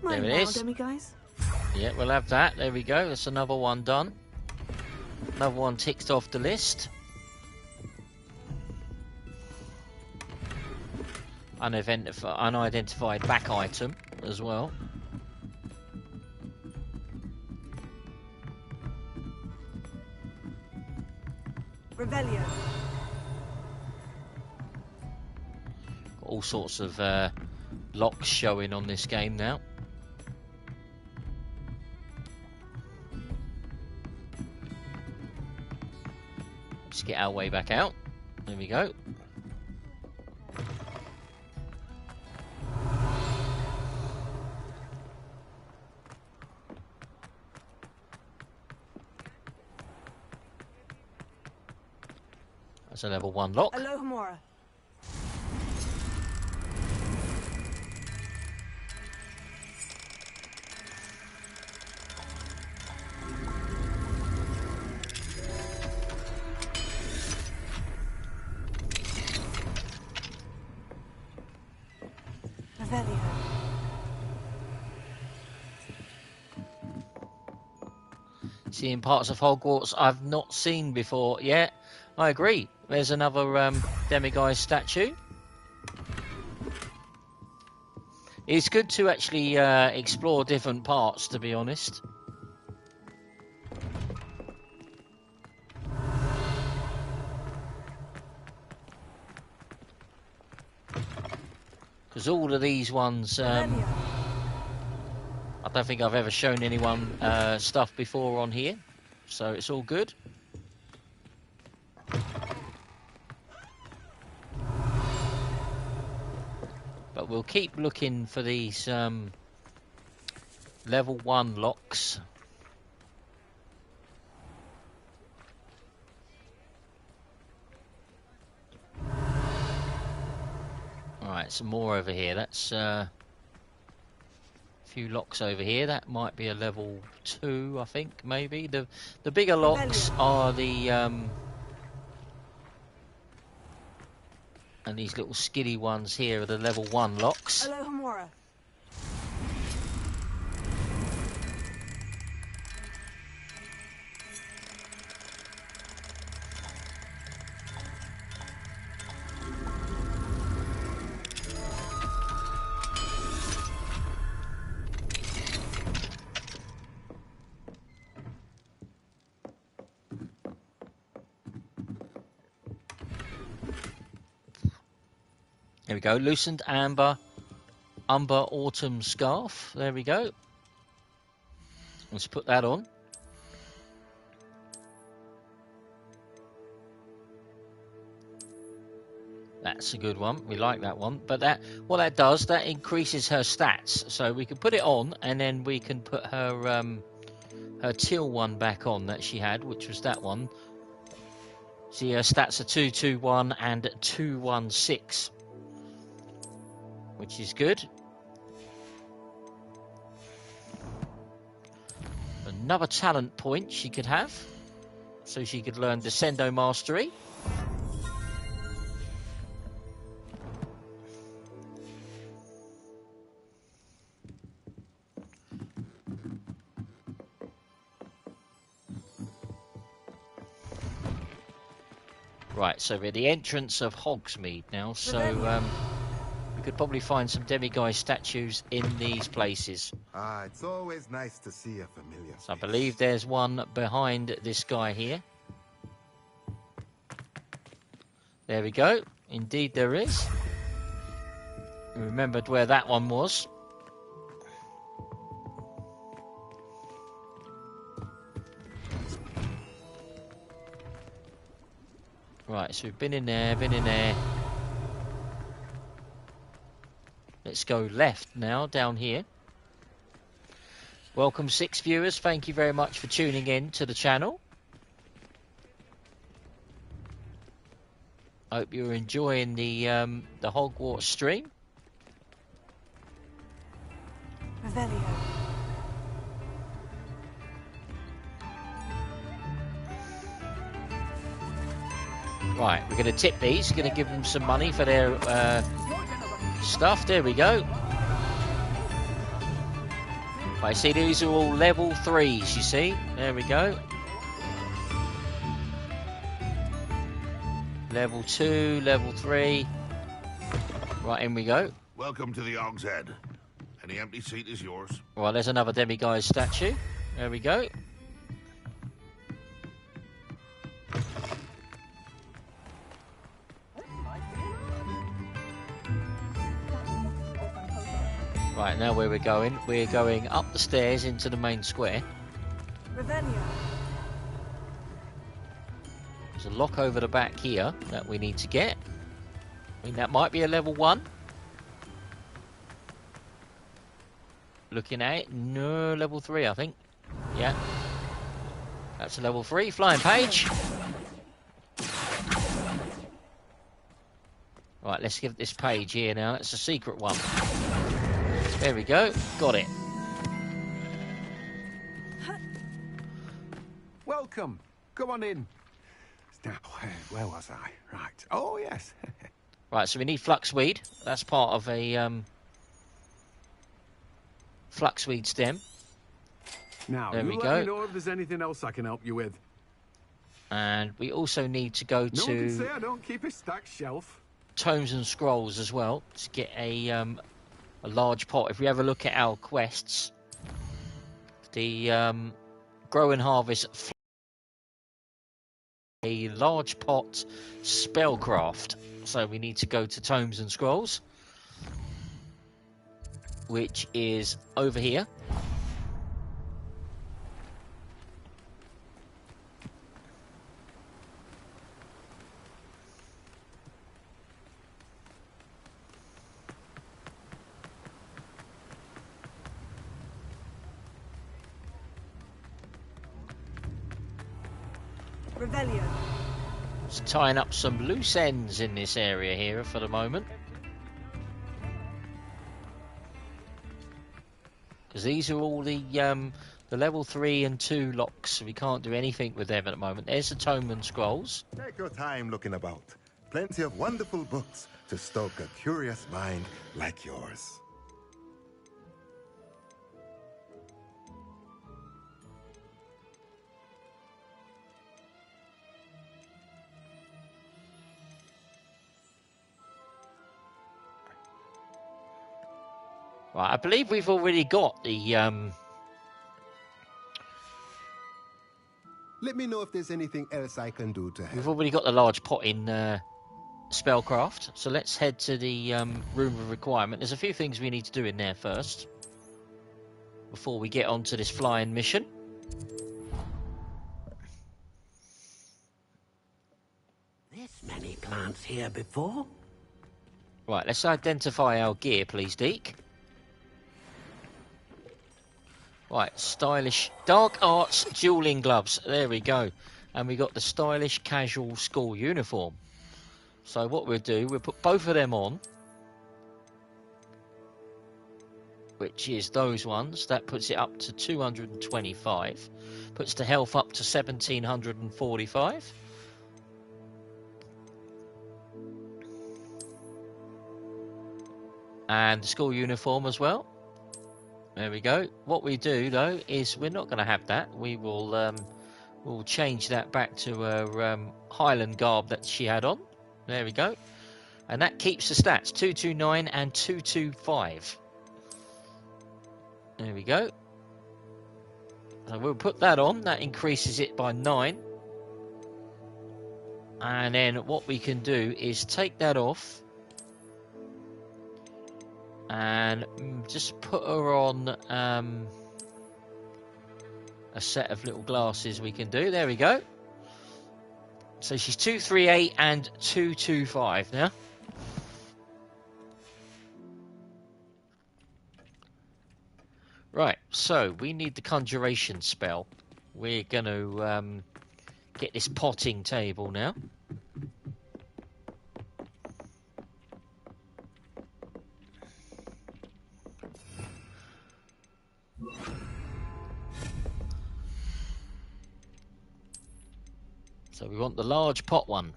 There it is. Demiguise. Yeah, we'll have that. There we go. That's another one done. Another one ticked off the list. Unidentified back item as well. Revelio. All sorts of locks showing on this game now. Let's get our way back out. There we go. That's a level 1 lock. Alohomora. Revelio. Seeing parts of Hogwarts I've not seen before. Yeah, I agree. There's another demiguise statue. It's good to actually explore different parts, to be honest. Because all of these ones, I don't think I've ever shown anyone stuff before on here, so it's all good. But we'll keep looking for these level 1 locks. Alright, some more over here. That's a few locks over here. That might be a level 2, I think, maybe. The bigger locks are the and these little skiddy ones here are the level 1 locks. Hello, Hamura. There we go. Loosened amber autumn scarf. There we go. Let's put that on. That's a good one. We like that one. But that, what that does, that increases her stats. So we can put it on, and then we can put her her teal one back on that she had, which was that one. See, her stats are 221 and 216. Which is good. Another talent point she could have, so she could learn Descendo Mastery. Right, so we're at the entrance of Hogsmeade now, so we could probably find some demiguise statues in these places. Ah, it's always nice to see a familiar face. So I believe there's one behind this guy here. There we go. Indeed there is. I remembered where that one was. Right, so we've been in there, Let's go left now, down here. Welcome 6 viewers, thank you very much for tuning in to the channel. Hope you're enjoying the Hogwarts stream. Revelio. Right, we're going to tip these, going to give them some money for their stuff. There we go. Right, see, these are all level 3s, you see. There we go. Level 2, level 3. Right, in we go. Welcome to the Og's Head. Any empty seat is yours. Right, there's another demiguise statue. There we go. Right, now where we're going up the stairs into the main square. Revelio. There's a lock over the back here that we need to get. I mean, that might be a level 1. Looking at it, no, level 3 I think. Yeah. That's a level 3, flying page. Right, let's give this page here now, that's a secret one. There we go, got it. Welcome. Come on in. Now, where was I? Right. Oh, yes. Right, so we need fluxweed. That's part of a fluxweed stem. Now, there we let go. me know if there's anything else I can help you with. And we also need to go No one can say to I don't keep a stacked shelf. Tomes and Scrolls as well to get a large pot. If we have a look at our quests, the Grow and Harvest a large pot spellcraft. So we need to go to Tomes and Scrolls, which is over here. Revelio. Just tying up some loose ends in this area here for the moment. Because these are all the level 3 and 2 locks, so we can't do anything with them at the moment. There's the Atonement Scrolls. Take your time looking about. Plenty of wonderful books to stoke a curious mind like yours. Right, I believe we've already got the Let me know if there's anything else I can do to help. we've already got the large pot in spellcraft. So let's head to the room of requirement. There's a few things we need to do in there first before we get onto this flying mission. This many plants here before? Right, let's identify our gear, please, Deke. Right, stylish dark arts dueling gloves. There we go. And we got the stylish casual school uniform. So what we'll do, we'll put both of them on. Which is those ones. That puts it up to 225. Puts the health up to 1745. And the school uniform as well. There we go. What we do though is we're not going to have that. We will we'll change that back to her Highland garb that she had on. There we go. And that keeps the stats 229 and 225. There we go. So we'll put that on. That increases it by 9. And then what we can do is take that off. And just put her on a set of little glasses we can do. There we go. So she's 238 and 225 now. Right, so we need the conjuration spell. We're going to get this potting table now. So we want the large pot one.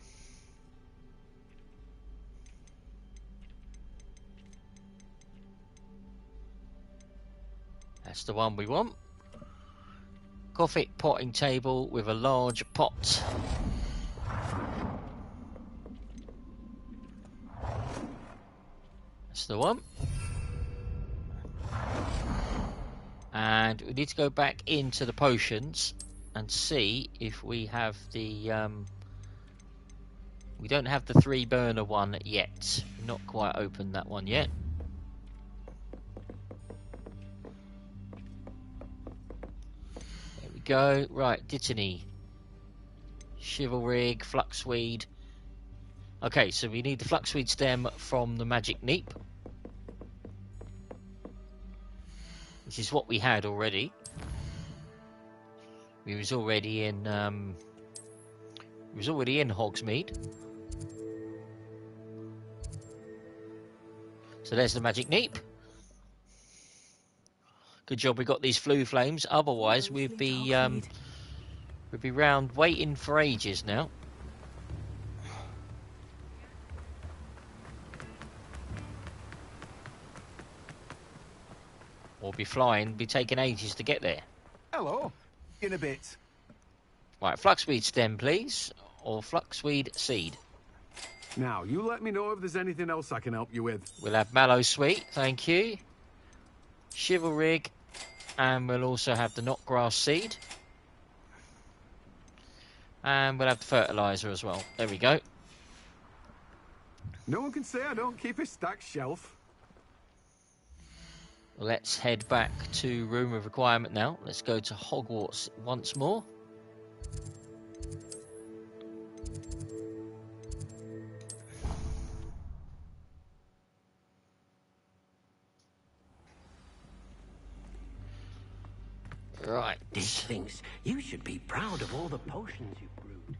That's the one we want. Gothic potting table with a large pot. That's the one. And we need to go back into the potions and see if we have the we don't have the 3 burner one yet. Not quite opened that one yet. There we go. Right, Dittany, Chivalrig, Fluxweed. Okay, so we need the Fluxweed stem from the Magic Neep, which is what we had already. We was already in Hogsmeade. So there's the Magic Neep. Good job we got these flue flames. Otherwise we'd be round waiting for ages now. Or be flying, be taking ages to get there. Hello. In a bit. Right, Fluxweed stem, please. Or Fluxweed seed. Now, you let me know if there's anything else I can help you with. We'll have Mallow Sweet, thank you. Chivalrig. And we'll also have the Knotgrass seed. And we'll have the fertilizer as well. There we go. No one can say I don't keep a stacked shelf. Let's head back to Room of Requirement now. Let's go to Hogwarts once more. Right. Dick thinks you should be proud of all the potions you brewed.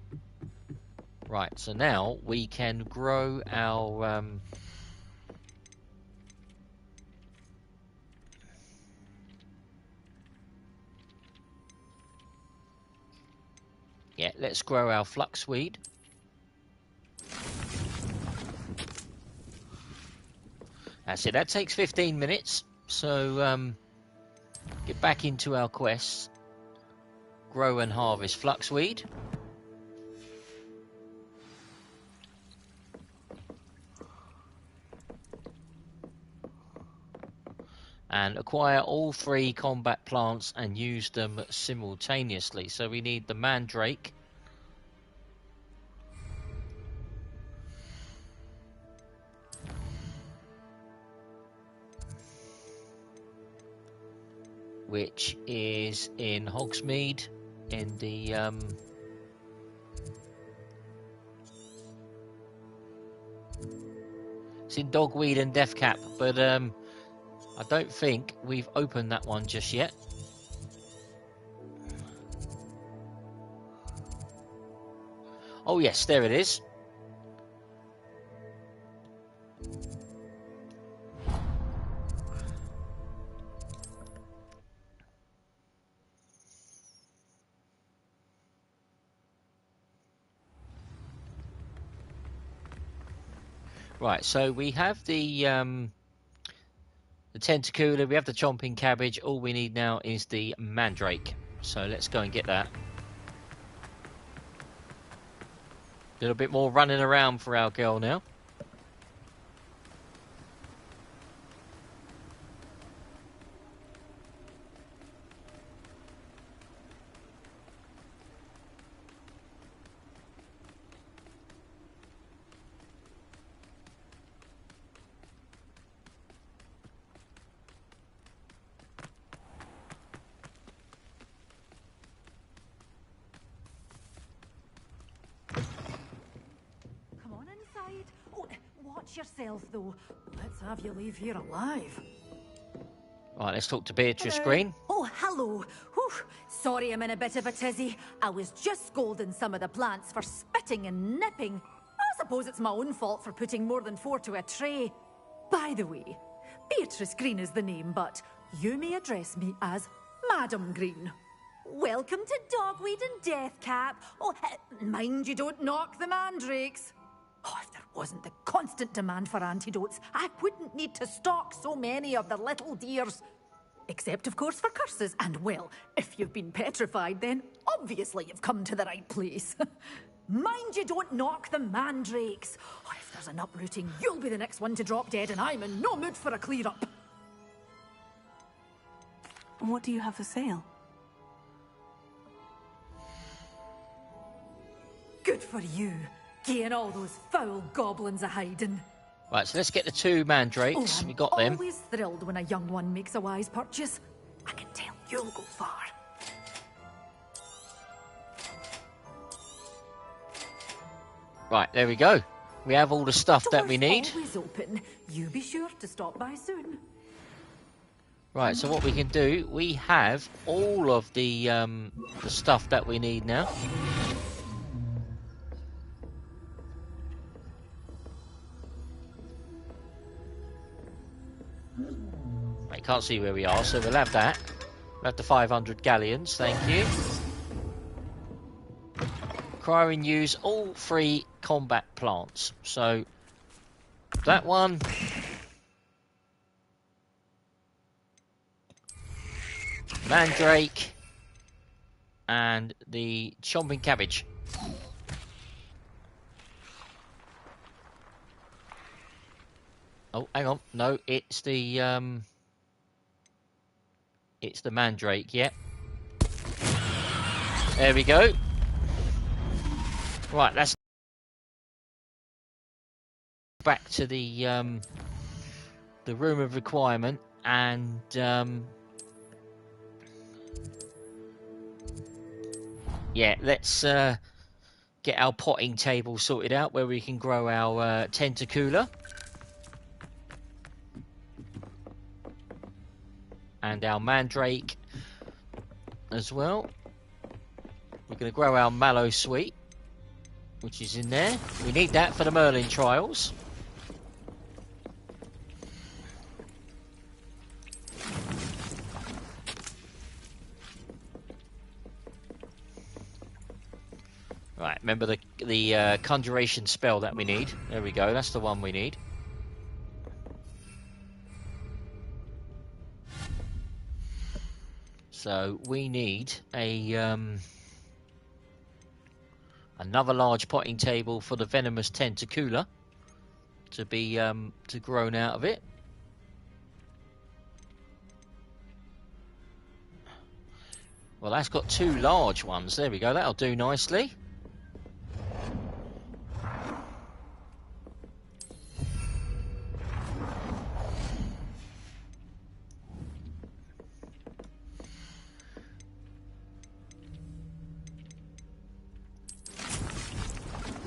Right, so now we can grow our yeah, let's grow our fluxweed. That's it. That takes 15 minutes. So get back into our quests. Grow and harvest fluxweed. And acquire all 3 combat plants and use them simultaneously. So we need the mandrake. Which is in Hogsmeade in the it's in Dogweed and Deathcap, but I don't think we've opened that one just yet. Oh yes, there it is. Right, so we have the tentacula, we have the chomping cabbage. All we need now is the mandrake. So let's go and get that. A little bit more running around for our girl now. Yourself, though. Let's have you leave here alive. Right, let's talk to Beatrice Hello. Green. Oh, hello. Whew. Sorry I'm in a bit of a tizzy. I was just scolding some of the plants for spitting and nipping. I suppose it's my own fault for putting more than 4 to a tray. By the way, Beatrice Green is the name, but you may address me as Madam Green. Welcome to Dogweed and Deathcap. Oh, mind you don't knock the mandrakes. Oh, if there wasn't the constant demand for antidotes, I wouldn't need to stock so many of the little dears. Except, of course, for curses. And, well, if you've been petrified, then obviously you've come to the right place. Mind you don't knock the mandrakes. Oh, if there's an uprooting, you'll be the next one to drop dead, and I'm in no mood for a clear-up. What do you have for sale? Good for you. Getting all those foul goblins a hiding. Right, so let's get the 2 mandrakes. We got them. Always thrilled when a young one makes a wise purchase. I can tell you'll go far. Right, there we go. We have all the stuff that we need. Always open. You be sure to stop by soon. Right, so what we can do, we have all of the stuff that we need now. I can't see where we are, so we'll have that. We'll have the 500 galleons, thank you. Acquire and use all 3 combat plants. So, that one. Mandrake. And the chomping cabbage. Oh, hang on. No, it's the mandrake, yeah. There we go. Right, let's back to the room of requirement and yeah, let's get our potting table sorted out where we can grow our tentacula. And our mandrake as well. We're going to grow our mallow sweet. which is in there. We need that for the Merlin trials. Right, remember the conjuration spell that we need. There we go, that's the one we need. So we need a another large potting table for the venomous tentacula to be to grown out of it. Well, that's got 2 large ones. There we go. That'll do nicely.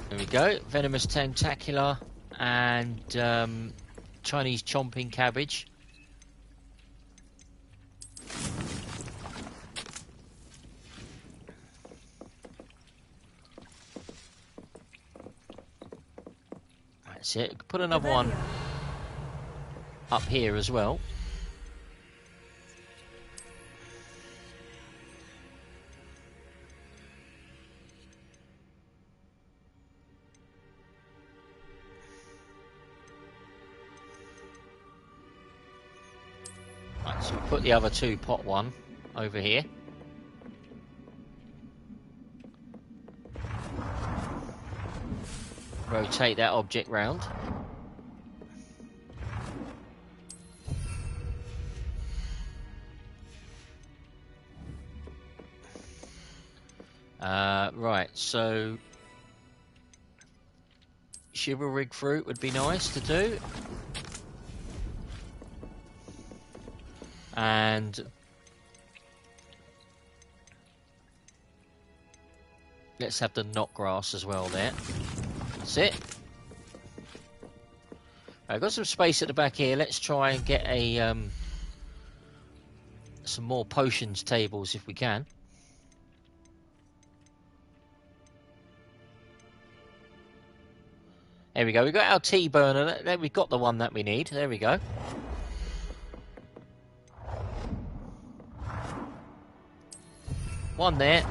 There we go, venomous tentacular and Chinese chomping cabbage. That's it. Put another one up here as well. So we'll put the other 2 pot one over here. Rotate that object round. Right, so Chivalric fruit would be nice to do. And let's have the knot grass as well there. That's it. I've got some space at the back here. Let's try and get a some more potions tables if we can. There we go. We've got our tea burner. There, we've got the one that we need. There we go. One there.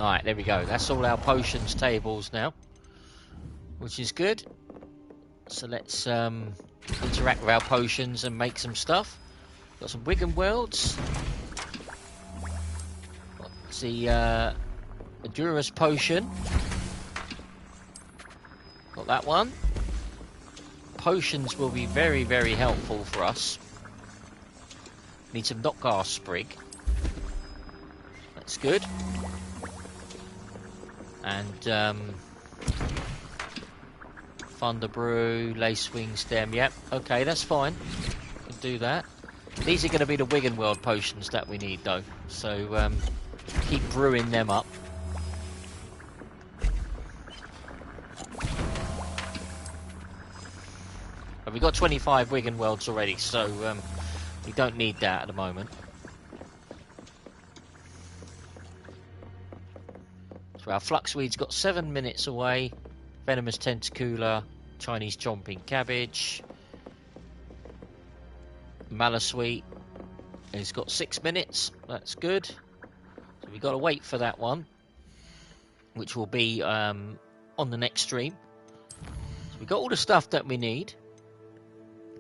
Alright, there we go. That's all our potions tables now, which is good. So let's interact with our potions and make some stuff. Got some Wigan Worlds. Got the Adurus potion. Got that one. Potions will be very, very helpful for us. Need some Knockgar Sprig. That's good. And Thunder Brew, Lacewing Stem. Yep, okay, that's fine. Can do that. These are going to be the Wigan World potions that we need, though. So keep brewing them up. But we've got 25 Wigan Worlds already, so we don't need that at the moment. So our Fluxweed's got 7 minutes away. Venomous Tentacula, Chinese Chomping Cabbage. Malasweet has got 6 minutes. That's good. So we've got to wait for that one, which will be on the next stream. So we've got all the stuff that we need.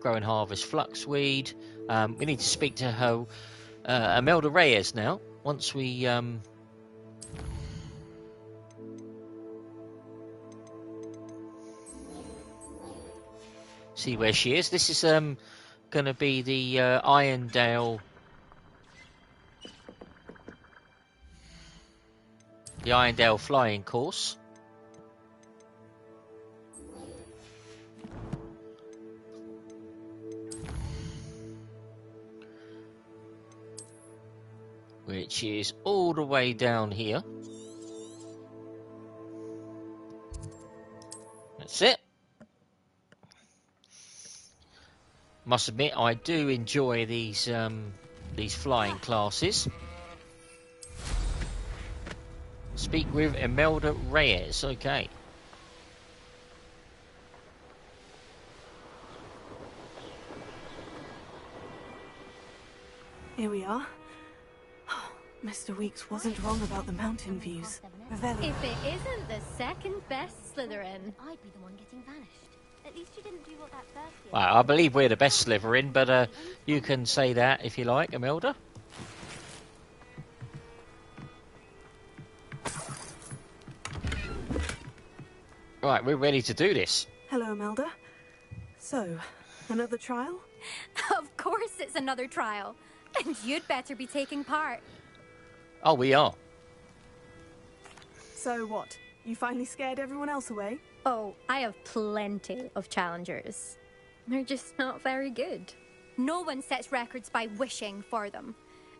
Grow and harvest Fluxweed. We need to speak to her, Imelda Reyes now. Once we see where she is. This is going to be the Irondale. The Irondale flying course. Which is all the way down here. That's it. Must admit, I do enjoy these flying classes. Speak with Imelda Reyes. Okay. Here we are. Mr. Weeks wasn't wrong about the mountain views. Revelio. If it isn't the second best Slytherin, I'd be the one getting vanished. At least you didn't do what that first year. Well, I believe we're the best Slytherin, but you can say that if you like, Imelda. Right, we're ready to do this. Hello, Imelda. So, another trial? Of course it's another trial. And you'd better be taking part. Oh, we are. So what? You finally scared everyone else away? Oh, I have plenty of challengers. They're just not very good. No one sets records by wishing for them.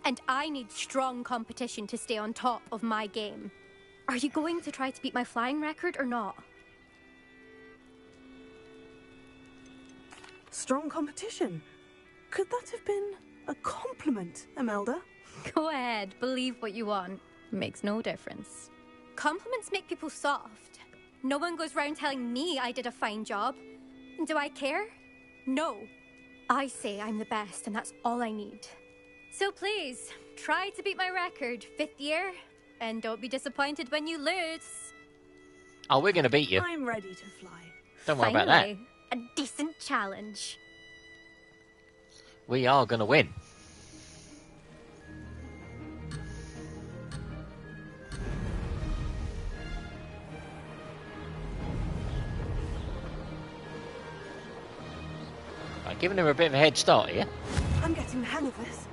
And I need strong competition to stay on top of my game. Are you going to try to beat my flying record or not? Strong competition? Could that have been a compliment, Imelda? Go ahead, believe what you want. Makes no difference. Compliments make people soft. No one goes round telling me I did a fine job. Do I care? No. I say I'm the best, and that's all I need. So please, try to beat my record, 5th year, and don't be disappointed when you lose. Oh, we're going to beat you. I'm ready to fly. Don't worry about that. A decent challenge. We are going to win. Right, giving him a bit of a head start here. I'm getting the hang of this.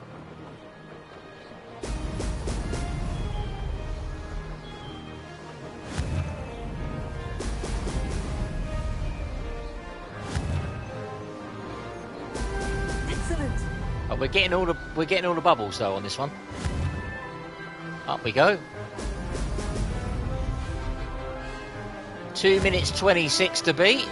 Excellent. Oh, we're getting all the bubbles though on this one. Up we go. 2 minutes 26 to beat.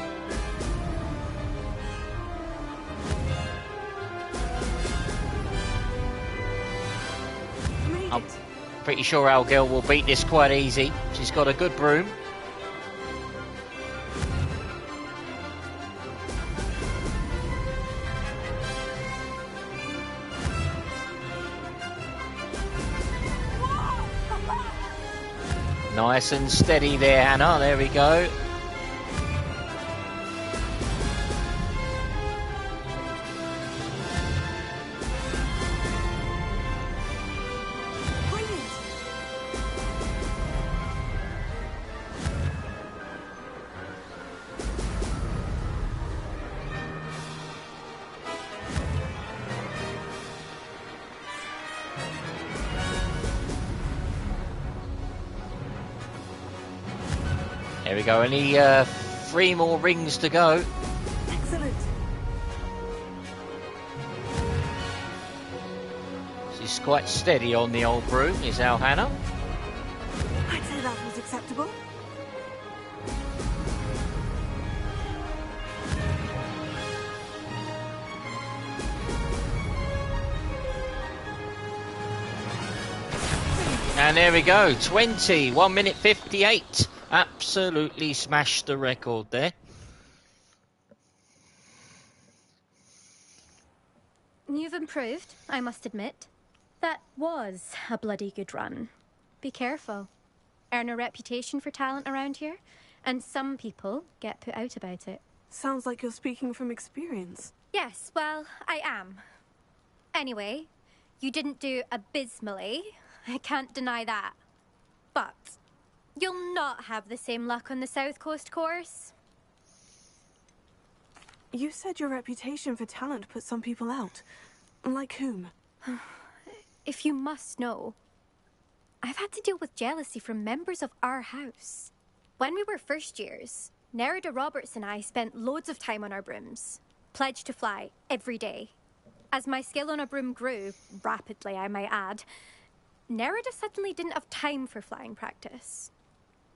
I'm pretty sure our girl will beat this quite easy. She's got a good broom. Nice and steady there, Hannah. There we go. There we go. Only 3 more rings to go. Excellent. She's quite steady on the old broom, is our Hannah. I'd say that was acceptable. And there we go. 1 minute 58. Absolutely smashed the record there. You've improved, I must admit. That was a bloody good run. Be careful. Earn a reputation for talent around here, and some people get put out about it. Sounds like you're speaking from experience. Yes, well, I am. Anyway, you didn't do abysmally. I can't deny that. But you'll not have the same luck on the South Coast course. You said your reputation for talent put some people out. Like whom? If you must know, I've had to deal with jealousy from members of our house. When we were first years, Nerida Roberts and I spent loads of time on our brooms, pledged to fly every day. As my skill on a broom grew, rapidly I might add, Nerida suddenly didn't have time for flying practice.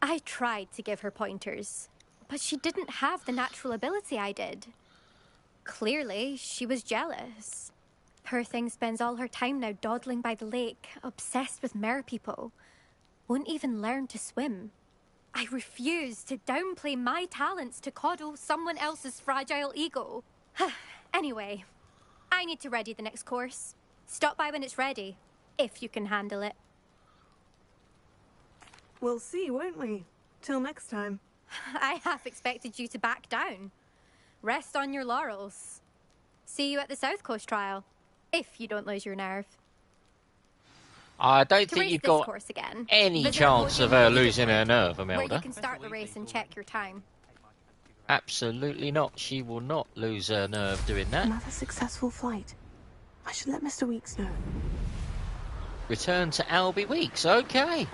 I tried to give her pointers, but she didn't have the natural ability I did. Clearly, she was jealous. Poor thing spends all her time now dawdling by the lake, obsessed with merpeople. Won't even learn to swim. I refuse to downplay my talents to coddle someone else's fragile ego. Anyway, I need to ready the next course. Stop by when it's ready, if you can handle it. We'll see, won't we? Till next time. I half expected you to back down. Rest on your laurels. See you at the South Coast trial, if you don't lose your nerve. I don't To think race you've this got course again, any visit a chance of podium her with a losing her point, nerve, where you Imelda. can start the race and check your time. Absolutely not. She will not lose her nerve doing that. Another successful flight. I should let Mr. Weeks know. Return to Albie Weeks. Okay.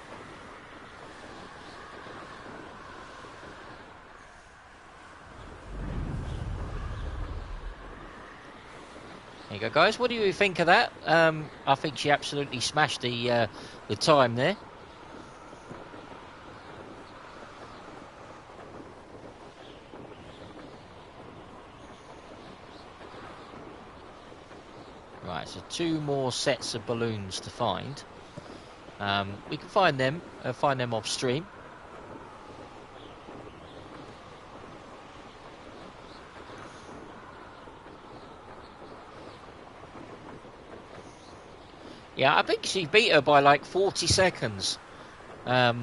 There you go, guys. What do you think of that? I think she absolutely smashed the time there. Right, so 2 more sets of balloons to find. We can find them off stream. Yeah, I think she beat her by like 40 seconds. Of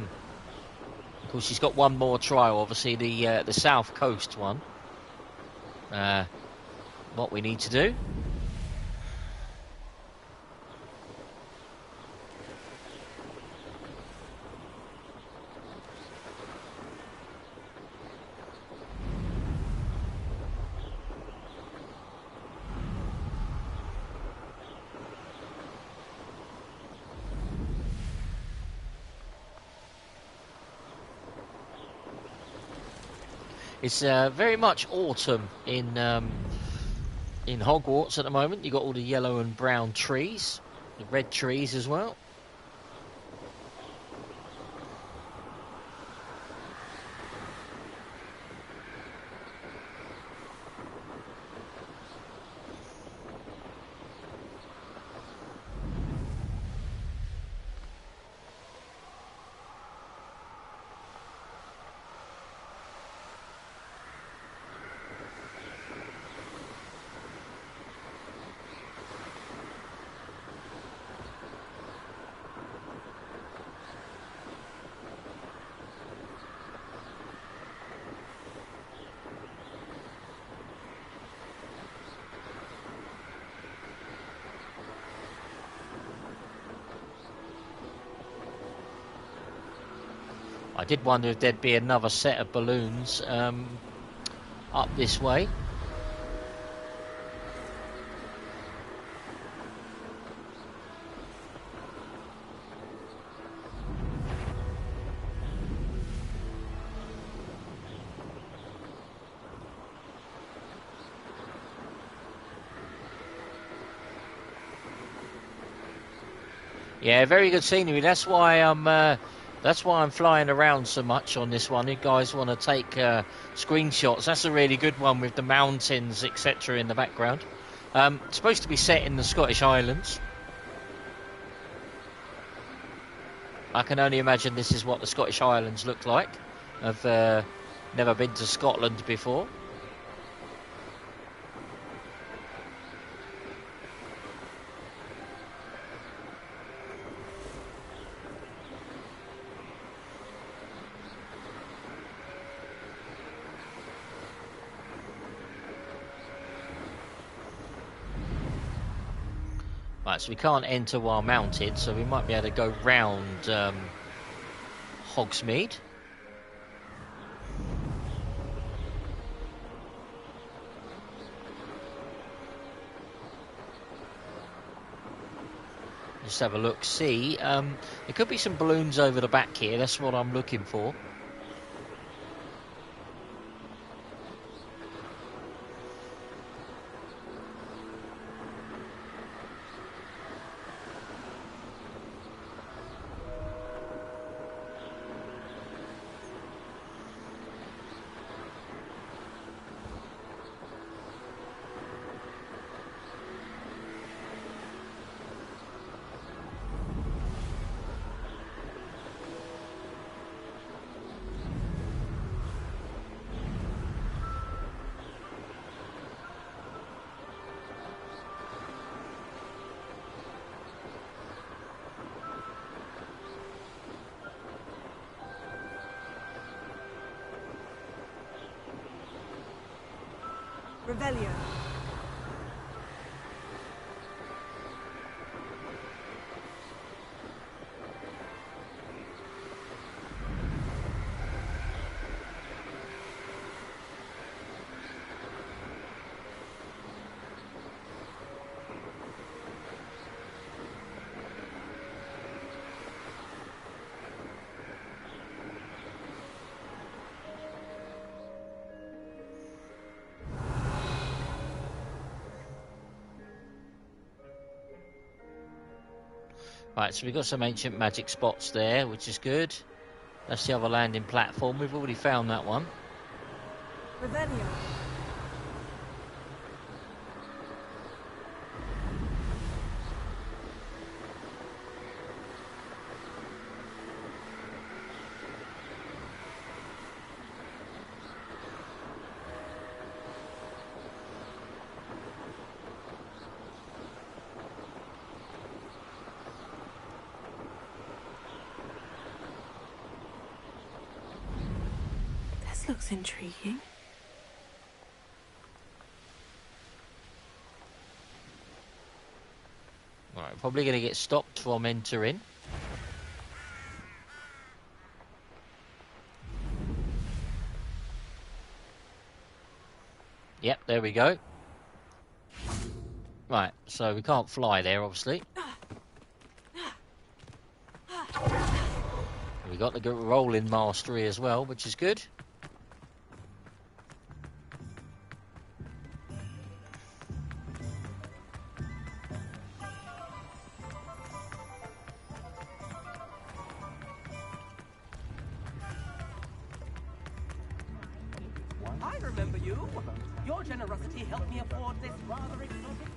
course, she's got one more trial, obviously the South Coast one. What we need to do. It's very much autumn in Hogwarts at the moment. You've got all the yellow and brown trees, the red trees as well. I did wonder if there'd be another set of balloons up this way. Yeah, very good scenery. That's why I'm flying around so much on this one. You guys want to take screenshots? That's a really good one with the mountains, etc. in the background. It's supposed to be set in the Scottish Highlands. I can only imagine this is what the Scottish Highlands look like. I've never been to Scotland before. Right, so we can't enter while mounted, so we might be able to go round Hogsmeade. Just have a look, see. There could be some balloons over the back here, that's what I'm looking for. Revelio. Right, so we've got some ancient magic spots there, which is good. That's the other landing platform. We've already found that one. Revelio. This looks intriguing. Right, we're probably going to get stopped from entering. Yep, there we go. Right, so we can't fly there, obviously. We got the rolling mastery as well, which is good. I remember you. Your generosity helped me afford this rather exotic...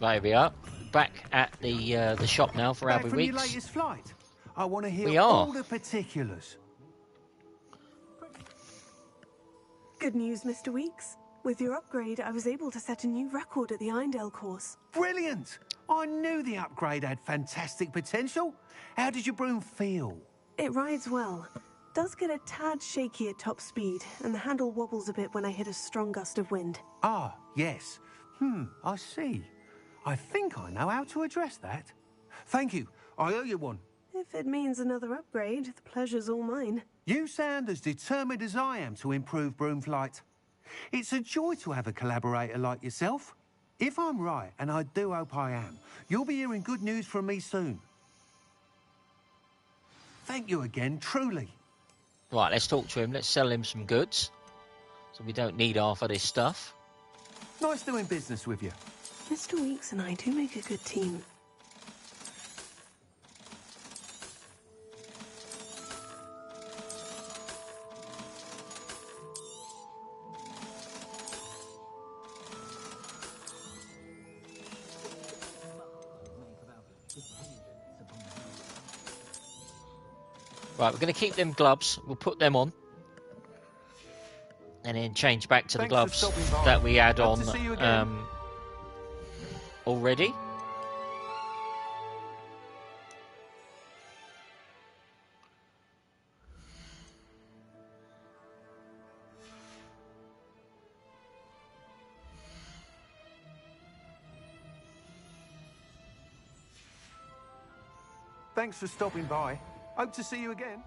There we are. Back at the shop now for Back Albie from your Weeks. latest flight. I want to hear We are. all the particulars. Good news, Mr. Weeks. With your upgrade, I was able to set a new record at the Eindale course. Brilliant! I knew the upgrade had fantastic potential. How did your broom feel? It rides well. Does get a tad shaky at top speed, and the handle wobbles a bit when I hit a strong gust of wind. Ah, yes. I see. I think I know how to address that. Thank you. I owe you one. If it means another upgrade, the pleasure's all mine. You sound as determined as I am to improve broom flight. It's a joy to have a collaborator like yourself. If I'm right, and I do hope I am, you'll be hearing good news from me soon. Thank you again, truly. Right, let's talk to him. Let's sell him some goods. So we don't need half of this stuff. Nice doing business with you. Mr. Weeks and I do make a good team. Right, we're going to keep them gloves. We'll put them on. And then change back to the gloves that we had on already. Thanks for stopping by. Hope to see you again.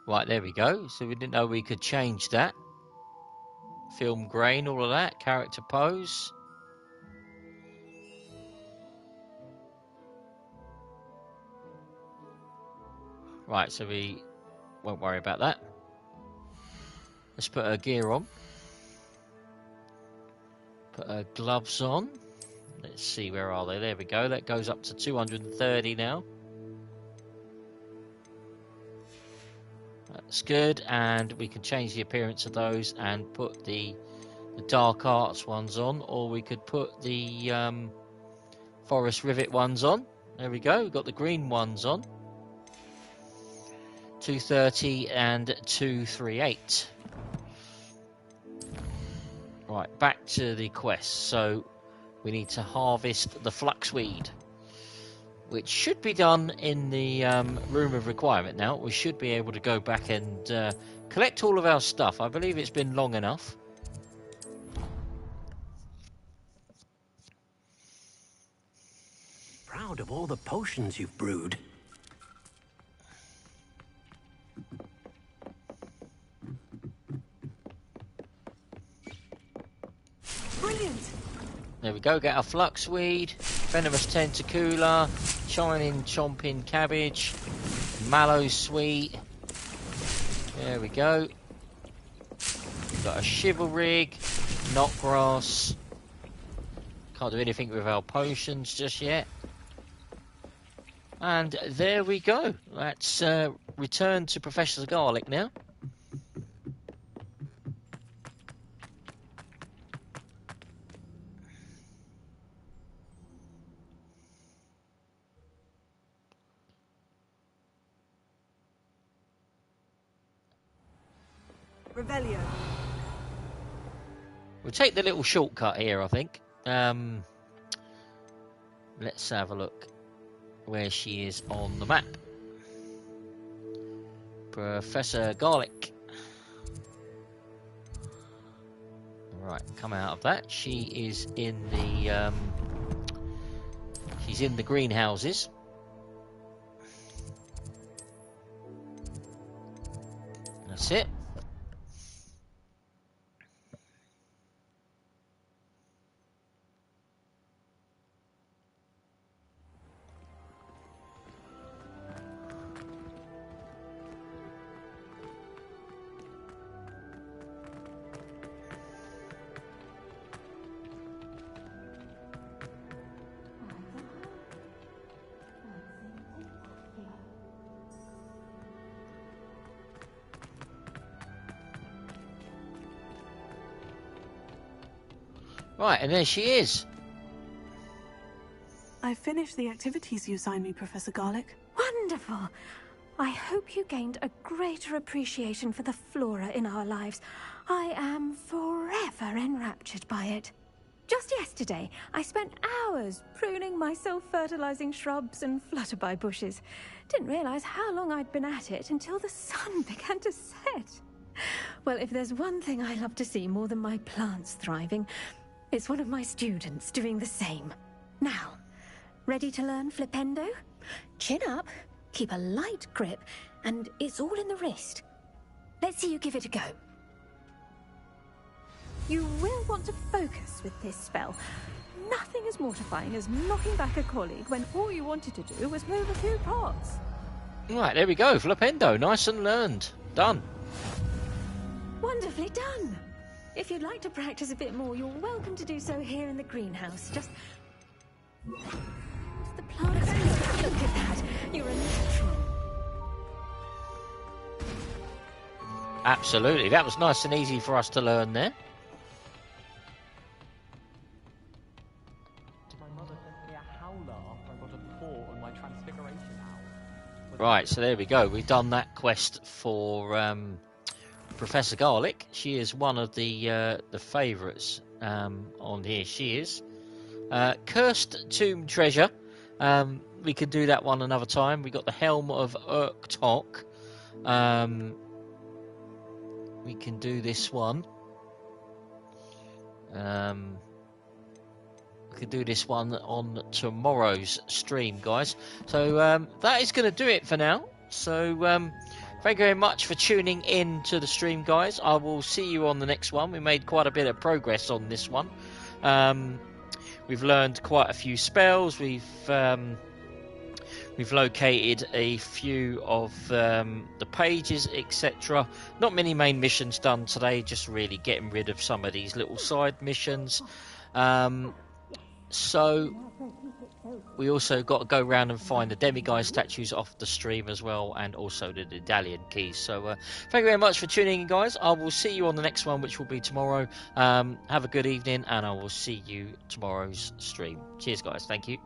Right, there we go. So we didn't know we could change that. Film grain, all of that. Character pose. Right, so we won't worry about that. Let's put her gear on. Put her gloves on. Let's see, where are they? There we go. That goes up to 230 now. That's good, and we can change the appearance of those and put the dark arts ones on, or we could put the forest rivet ones on. There we go. We've got the green ones on. 230 and 238. Right, back to the quest. So we need to harvest the fluxweed, which should be done in the room of requirement now. We should be able to go back and collect all of our stuff. I believe it's been long enough. Proud of all the potions you've brewed. Brilliant! There we go, get our fluxweed, venomous tentacula, shining chomping cabbage, mallow sweet. There we go. We've got a chivalrig, knotgrass. Can't do anything with our potions just yet. And there we go. Let's return to Professor Garlic now. Revelio. We'll take the little shortcut here, I think. Let's have a look where she is on the map. Professor Garlic. Right, come out of that. She is in the she's in the greenhouses. That's it. Right, and there she is. I finished the activities you assigned me, Professor Garlic. Wonderful. I hope you gained a greater appreciation for the flora in our lives. I am forever enraptured by it. Just yesterday, I spent hours pruning my self-fertilizing shrubs and flutterby bushes. Didn't realize how long I'd been at it until the sun began to set. Well, if there's one thing I love to see more than my plants thriving, it's one of my students doing the same. Now, ready to learn Flipendo? Chin up, keep a light grip, and it's all in the wrist. Let's see you give it a go. You will want to focus with this spell. Nothing as mortifying as knocking back a colleague when all you wanted to do was move a few pots. Right, there we go. Flipendo, nice and learned. Done. Wonderfully done. If you'd like to practice a bit more, you're welcome to do so here in the greenhouse. Just... the plants... Look at that! You're a natural. Absolutely. That was nice and easy for us to learn there. My mother sent me a howler after I got a 4 on my transfiguration owl. Right, so there we go. We've done that quest for Professor Garlic. She is one of the favourites on here. She is. Cursed Tomb Treasure. We could do that one another time. We got the Helm of Urktok. We can do this one. We can do this one on tomorrow's stream, guys. So that is going to do it for now. So thank you very much for tuning in to the stream, guys. I will see you on the next one. We made quite a bit of progress on this one. We've learned quite a few spells. We've located a few of the pages, etc. Not many main missions done today, just really getting rid of some of these little side missions. So we also got to go around and find the demiguise statues off the stream as well, and also the Daedalian keys. So thank you very much for tuning in, guys. I will see you on the next one, which will be tomorrow. Have a good evening, and I will see you tomorrow's stream. Cheers, guys. Thank you.